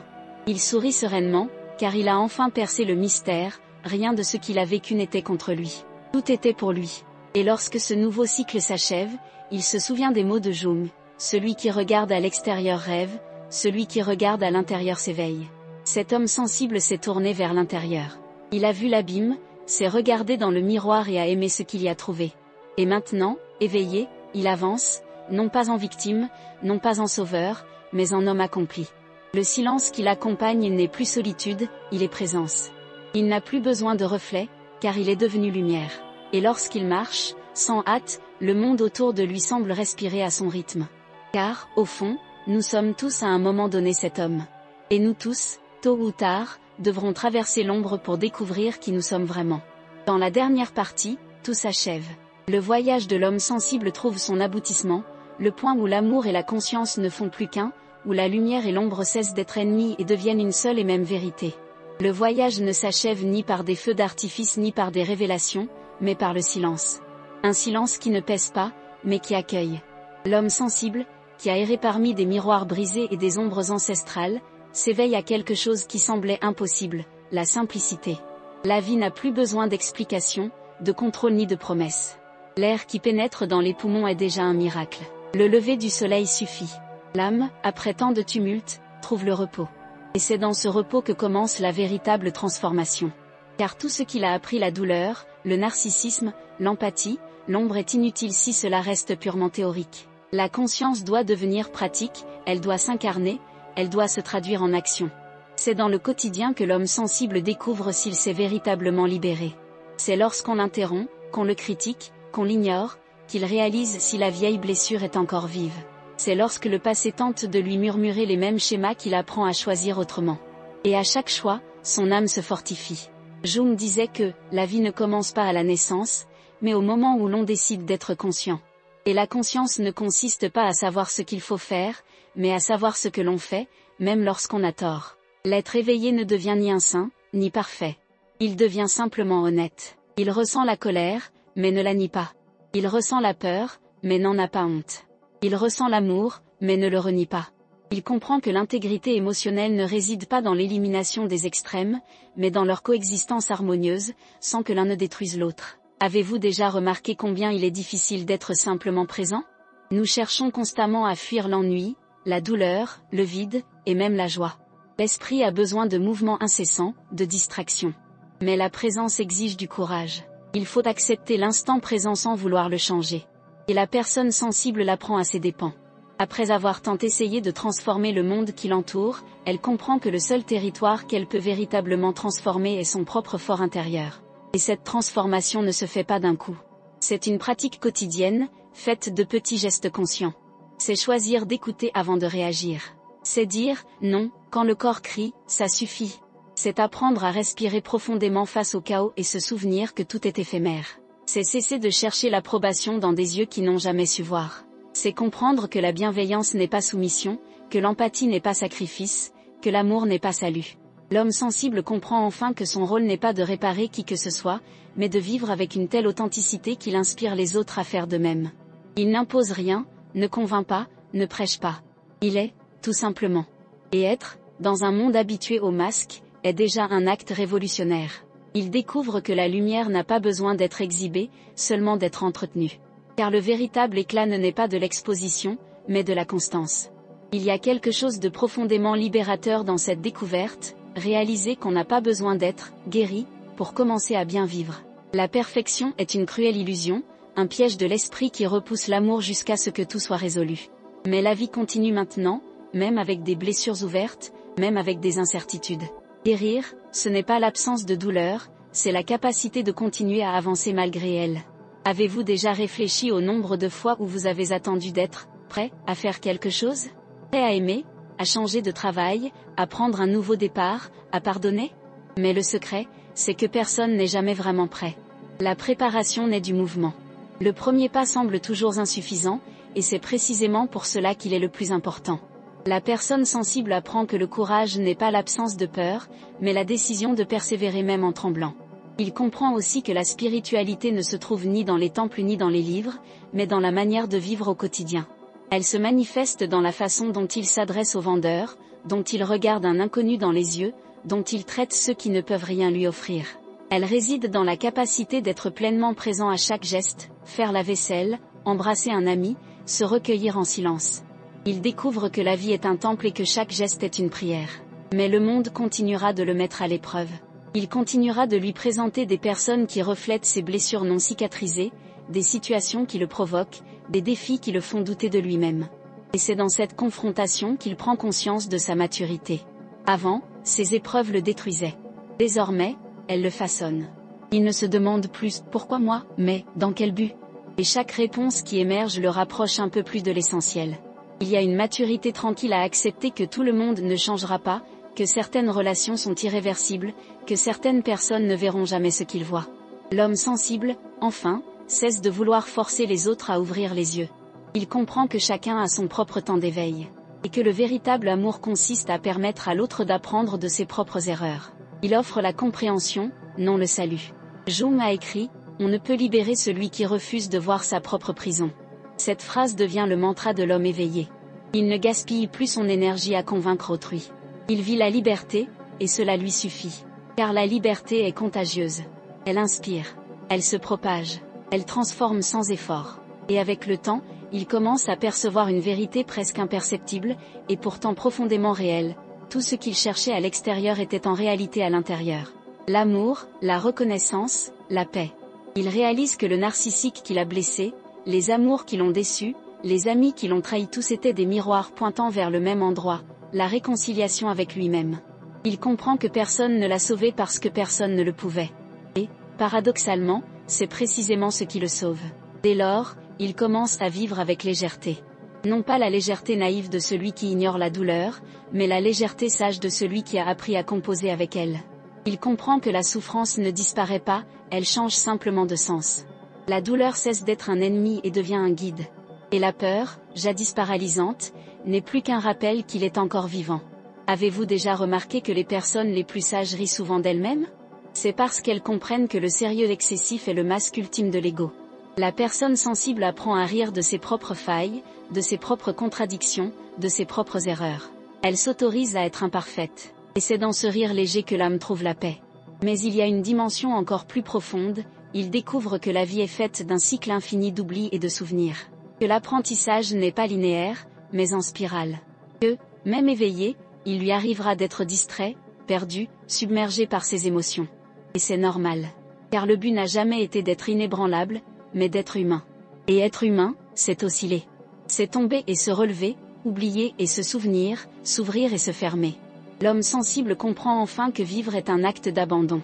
Il sourit sereinement, car il a enfin percé le mystère, rien de ce qu'il a vécu n'était contre lui. Tout était pour lui. Et lorsque ce nouveau cycle s'achève, il se souvient des mots de Jung: celui qui regarde à l'extérieur rêve, celui qui regarde à l'intérieur s'éveille. Cet homme sensible s'est tourné vers l'intérieur. Il a vu l'abîme, s'est regardé dans le miroir et a aimé ce qu'il y a trouvé. Et maintenant, éveillé, il avance, non pas en victime, non pas en sauveur, mais en homme accompli. Le silence qui l'accompagne n'est plus solitude, il est présence. Il n'a plus besoin de reflets, car il est devenu lumière. Et lorsqu'il marche, sans hâte, le monde autour de lui semble respirer à son rythme. Car, au fond, nous sommes tous à un moment donné cet homme. Et nous tous, tôt ou tard, devrons traverser l'ombre pour découvrir qui nous sommes vraiment. Dans la dernière partie, tout s'achève. Le voyage de l'homme sensible trouve son aboutissement, le point où l'amour et la conscience ne font plus qu'un, où la lumière et l'ombre cessent d'être ennemies et deviennent une seule et même vérité. Le voyage ne s'achève ni par des feux d'artifice ni par des révélations, mais par le silence. Un silence qui ne pèse pas, mais qui accueille. L'homme sensible, qui a erré parmi des miroirs brisés et des ombres ancestrales, s'éveille à quelque chose qui semblait impossible: la simplicité. La vie n'a plus besoin d'explications, de contrôle ni de promesses. L'air qui pénètre dans les poumons est déjà un miracle. Le lever du soleil suffit. L'âme, après tant de tumulte, trouve le repos. Et c'est dans ce repos que commence la véritable transformation. Car tout ce qu'il a appris, la douleur, le narcissisme, l'empathie, l'ombre, est inutile si cela reste purement théorique. La conscience doit devenir pratique, elle doit s'incarner, elle doit se traduire en action. C'est dans le quotidien que l'homme sensible découvre s'il s'est véritablement libéré. C'est lorsqu'on l'interrompt, qu'on le critique, qu'on l'ignore, qu'il réalise si la vieille blessure est encore vive. C'est lorsque le passé tente de lui murmurer les mêmes schémas qu'il apprend à choisir autrement. Et à chaque choix, son âme se fortifie. Jung disait que la vie ne commence pas à la naissance, mais au moment où l'on décide d'être conscient. Et la conscience ne consiste pas à savoir ce qu'il faut faire, mais à savoir ce que l'on fait, même lorsqu'on a tort. L'être éveillé ne devient ni un saint, ni parfait. Il devient simplement honnête. Il ressent la colère, mais ne la nie pas. Il ressent la peur, mais n'en a pas honte. Il ressent l'amour, mais ne le renie pas. Il comprend que l'intégrité émotionnelle ne réside pas dans l'élimination des extrêmes, mais dans leur coexistence harmonieuse, sans que l'un ne détruise l'autre. Avez-vous déjà remarqué combien il est difficile d'être simplement présent? Nous cherchons constamment à fuir l'ennui, la douleur, le vide, et même la joie. L'esprit a besoin de mouvements incessants, de distractions. Mais la présence exige du courage. Il faut accepter l'instant présent sans vouloir le changer. Et la personne sensible l'apprend à ses dépens. Après avoir tant essayé de transformer le monde qui l'entoure, elle comprend que le seul territoire qu'elle peut véritablement transformer est son propre fort intérieur. Et cette transformation ne se fait pas d'un coup. C'est une pratique quotidienne, faite de petits gestes conscients. C'est choisir d'écouter avant de réagir. C'est dire « non » quand le corps crie « ça suffit ». C'est apprendre à respirer profondément face au chaos et se souvenir que tout est éphémère. C'est cesser de chercher l'approbation dans des yeux qui n'ont jamais su voir. C'est comprendre que la bienveillance n'est pas soumission, que l'empathie n'est pas sacrifice, que l'amour n'est pas salut. L'homme sensible comprend enfin que son rôle n'est pas de réparer qui que ce soit, mais de vivre avec une telle authenticité qu'il inspire les autres à faire de même. Il n'impose rien, ne convainc pas, ne prêche pas. Il est, tout simplement. Et être, dans un monde habitué aux masques, est déjà un acte révolutionnaire. Il découvre que la lumière n'a pas besoin d'être exhibée, seulement d'être entretenue. Car le véritable éclat ne naît pas de l'exposition, mais de la constance. Il y a quelque chose de profondément libérateur dans cette découverte, réaliser qu'on n'a pas besoin d'être guéri pour commencer à bien vivre. La perfection est une cruelle illusion, un piège de l'esprit qui repousse l'amour jusqu'à ce que tout soit résolu. Mais la vie continue maintenant, même avec des blessures ouvertes, même avec des incertitudes. Guérir, ce n'est pas l'absence de douleur, c'est la capacité de continuer à avancer malgré elle. Avez-vous déjà réfléchi au nombre de fois où vous avez attendu d'être prêt à faire quelque chose? Prêt à aimer, à changer de travail, à prendre un nouveau départ, à pardonner? Mais le secret, c'est que personne n'est jamais vraiment prêt. La préparation naît du mouvement. Le premier pas semble toujours insuffisant, et c'est précisément pour cela qu'il est le plus important. La personne sensible apprend que le courage n'est pas l'absence de peur, mais la décision de persévérer même en tremblant. Il comprend aussi que la spiritualité ne se trouve ni dans les temples ni dans les livres, mais dans la manière de vivre au quotidien. Elle se manifeste dans la façon dont il s'adresse aux vendeurs, dont il regarde un inconnu dans les yeux, dont il traite ceux qui ne peuvent rien lui offrir. Elle réside dans la capacité d'être pleinement présent à chaque geste, faire la vaisselle, embrasser un ami, se recueillir en silence. Il découvre que la vie est un temple et que chaque geste est une prière. Mais le monde continuera de le mettre à l'épreuve. Il continuera de lui présenter des personnes qui reflètent ses blessures non cicatrisées, des situations qui le provoquent, des défis qui le font douter de lui-même. Et c'est dans cette confrontation qu'il prend conscience de sa maturité. Avant, ces épreuves le détruisaient. Désormais, elles le façonnent. Il ne se demande plus « pourquoi moi ?» mais « dans quel but ?» Et chaque réponse qui émerge le rapproche un peu plus de l'essentiel. Il y a une maturité tranquille à accepter que tout le monde ne changera pas, que certaines relations sont irréversibles, que certaines personnes ne verront jamais ce qu'ils voient. L'homme sensible, enfin, cesse de vouloir forcer les autres à ouvrir les yeux. Il comprend que chacun a son propre temps d'éveil. Et que le véritable amour consiste à permettre à l'autre d'apprendre de ses propres erreurs. Il offre la compréhension, non le salut. Jung a écrit « On ne peut libérer celui qui refuse de voir sa propre prison ». Cette phrase devient le mantra de l'homme éveillé. Il ne gaspille plus son énergie à convaincre autrui. Il vit la liberté, et cela lui suffit. Car la liberté est contagieuse. Elle inspire. Elle se propage. Elle transforme sans effort. Et avec le temps, il commence à percevoir une vérité presque imperceptible, et pourtant profondément réelle. Tout ce qu'il cherchait à l'extérieur était en réalité à l'intérieur. L'amour, la reconnaissance, la paix. Il réalise que le narcissique qui l'a blessé, les amours qui l'ont déçu, les amis qui l'ont trahi, tous étaient des miroirs pointant vers le même endroit, la réconciliation avec lui-même. Il comprend que personne ne l'a sauvé parce que personne ne le pouvait. Et, paradoxalement, c'est précisément ce qui le sauve. Dès lors, il commence à vivre avec légèreté. Non pas la légèreté naïve de celui qui ignore la douleur, mais la légèreté sage de celui qui a appris à composer avec elle. Il comprend que la souffrance ne disparaît pas, elle change simplement de sens. La douleur cesse d'être un ennemi et devient un guide. Et la peur, jadis paralysante, n'est plus qu'un rappel qu'il est encore vivant. Avez-vous déjà remarqué que les personnes les plus sages rient souvent d'elles-mêmes ? C'est parce qu'elles comprennent que le sérieux excessif est le masque ultime de l'ego. La personne sensible apprend à rire de ses propres failles, de ses propres contradictions, de ses propres erreurs. Elle s'autorise à être imparfaite. Et c'est dans ce rire léger que l'âme trouve la paix. Mais il y a une dimension encore plus profonde, il découvre que la vie est faite d'un cycle infini d'oubli et de souvenirs. Que l'apprentissage n'est pas linéaire, mais en spirale. Que, même éveillé, il lui arrivera d'être distrait, perdu, submergé par ses émotions. Et c'est normal. Car le but n'a jamais été d'être inébranlable, mais d'être humain. Et être humain, c'est osciller. C'est tomber et se relever, oublier et se souvenir, s'ouvrir et se fermer. L'homme sensible comprend enfin que vivre est un acte d'abandon.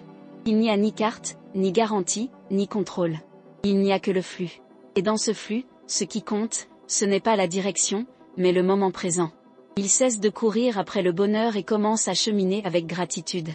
Il n'y a ni carte, ni garantie, ni contrôle. Il n'y a que le flux. Et dans ce flux, ce qui compte, ce n'est pas la direction, mais le moment présent. Il cesse de courir après le bonheur et commence à cheminer avec gratitude.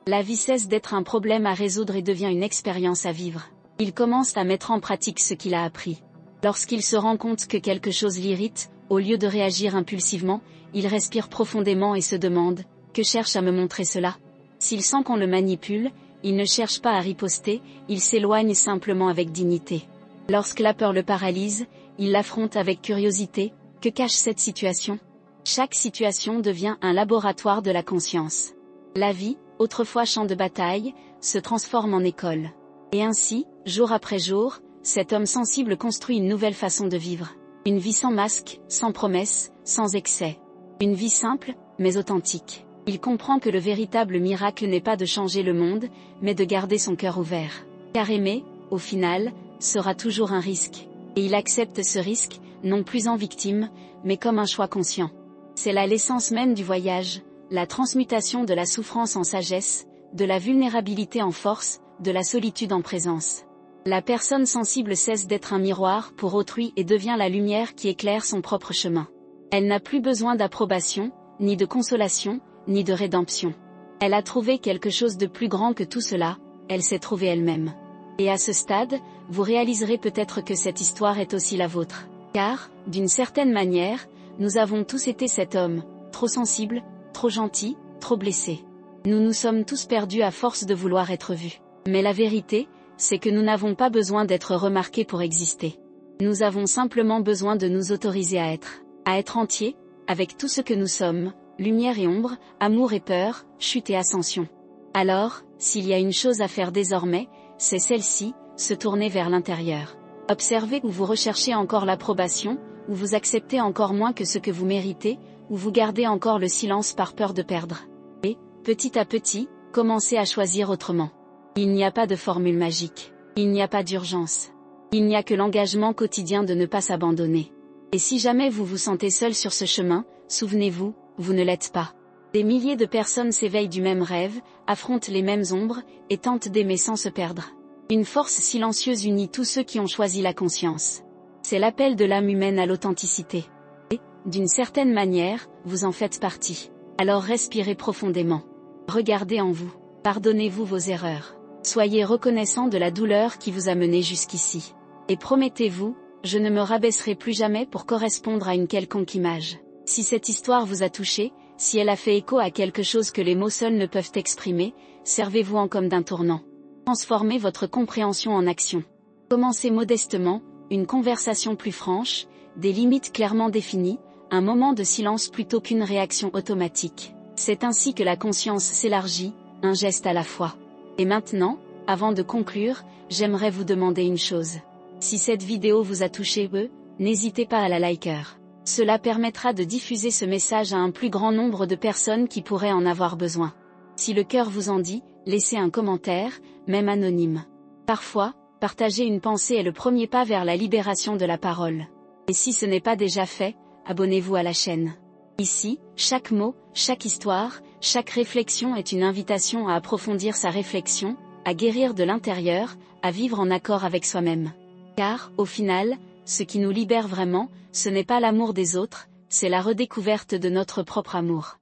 La vie cesse d'être un problème à résoudre et devient une expérience à vivre. Il commence à mettre en pratique ce qu'il a appris. Lorsqu'il se rend compte que quelque chose l'irrite, au lieu de réagir impulsivement, il respire profondément et se demande « Que cherche à me montrer cela ?» S'il sent qu'on le manipule, il ne cherche pas à riposter, il s'éloigne simplement avec dignité. Lorsque la peur le paralyse, il l'affronte avec curiosité. Que cache cette situation ? Chaque situation devient un laboratoire de la conscience. La vie, autrefois champ de bataille, se transforme en école. Et ainsi, jour après jour, cet homme sensible construit une nouvelle façon de vivre. Une vie sans masque, sans promesses, sans excès. Une vie simple, mais authentique. Il comprend que le véritable miracle n'est pas de changer le monde, mais de garder son cœur ouvert. Car aimer, au final, sera toujours un risque. Et il accepte ce risque, non plus en victime, mais comme un choix conscient. C'est là l'essence même du voyage, la transmutation de la souffrance en sagesse, de la vulnérabilité en force, de la solitude en présence. La personne sensible cesse d'être un miroir pour autrui et devient la lumière qui éclaire son propre chemin. Elle n'a plus besoin d'approbation, ni de consolation, ni de rédemption. Elle a trouvé quelque chose de plus grand que tout cela, elle s'est trouvée elle-même. Et à ce stade, vous réaliserez peut-être que cette histoire est aussi la vôtre. Car, d'une certaine manière, nous avons tous été cet homme, trop sensible, trop gentil, trop blessé. Nous nous sommes tous perdus à force de vouloir être vus. Mais la vérité, c'est que nous n'avons pas besoin d'être remarqués pour exister. Nous avons simplement besoin de nous autoriser à être entiers, avec tout ce que nous sommes, lumière et ombre, amour et peur, chute et ascension. Alors, s'il y a une chose à faire désormais, c'est celle-ci, se tourner vers l'intérieur. Observez où vous recherchez encore l'approbation, où vous acceptez encore moins que ce que vous méritez, où vous gardez encore le silence par peur de perdre. Et, petit à petit, commencez à choisir autrement. Il n'y a pas de formule magique. Il n'y a pas d'urgence. Il n'y a que l'engagement quotidien de ne pas s'abandonner. Et si jamais vous vous sentez seul sur ce chemin, souvenez-vous, vous ne l'êtes pas. Des milliers de personnes s'éveillent du même rêve, affrontent les mêmes ombres, et tentent d'aimer sans se perdre. Une force silencieuse unit tous ceux qui ont choisi la conscience. C'est l'appel de l'âme humaine à l'authenticité. Et, d'une certaine manière, vous en faites partie. Alors respirez profondément. Regardez en vous. Pardonnez-vous vos erreurs. Soyez reconnaissant de la douleur qui vous a mené jusqu'ici. Et promettez-vous, je ne me rabaisserai plus jamais pour correspondre à une quelconque image. Si cette histoire vous a touché, si elle a fait écho à quelque chose que les mots seuls ne peuvent exprimer, servez-vous-en comme d'un tournant. Transformez votre compréhension en action. Commencez modestement, une conversation plus franche, des limites clairement définies, un moment de silence plutôt qu'une réaction automatique. C'est ainsi que la conscience s'élargit, un geste à la fois. Et maintenant, avant de conclure, j'aimerais vous demander une chose. Si cette vidéo vous a touché, n'hésitez pas à la liker. Cela permettra de diffuser ce message à un plus grand nombre de personnes qui pourraient en avoir besoin. Si le cœur vous en dit, laissez un commentaire, même anonyme. Parfois, partager une pensée est le premier pas vers la libération de la parole. Et si ce n'est pas déjà fait, abonnez-vous à la chaîne. Ici, chaque mot, chaque histoire, chaque réflexion est une invitation à approfondir sa réflexion, à guérir de l'intérieur, à vivre en accord avec soi-même. Car, au final, ce qui nous libère vraiment, ce n'est pas l'amour des autres, c'est la redécouverte de notre propre amour.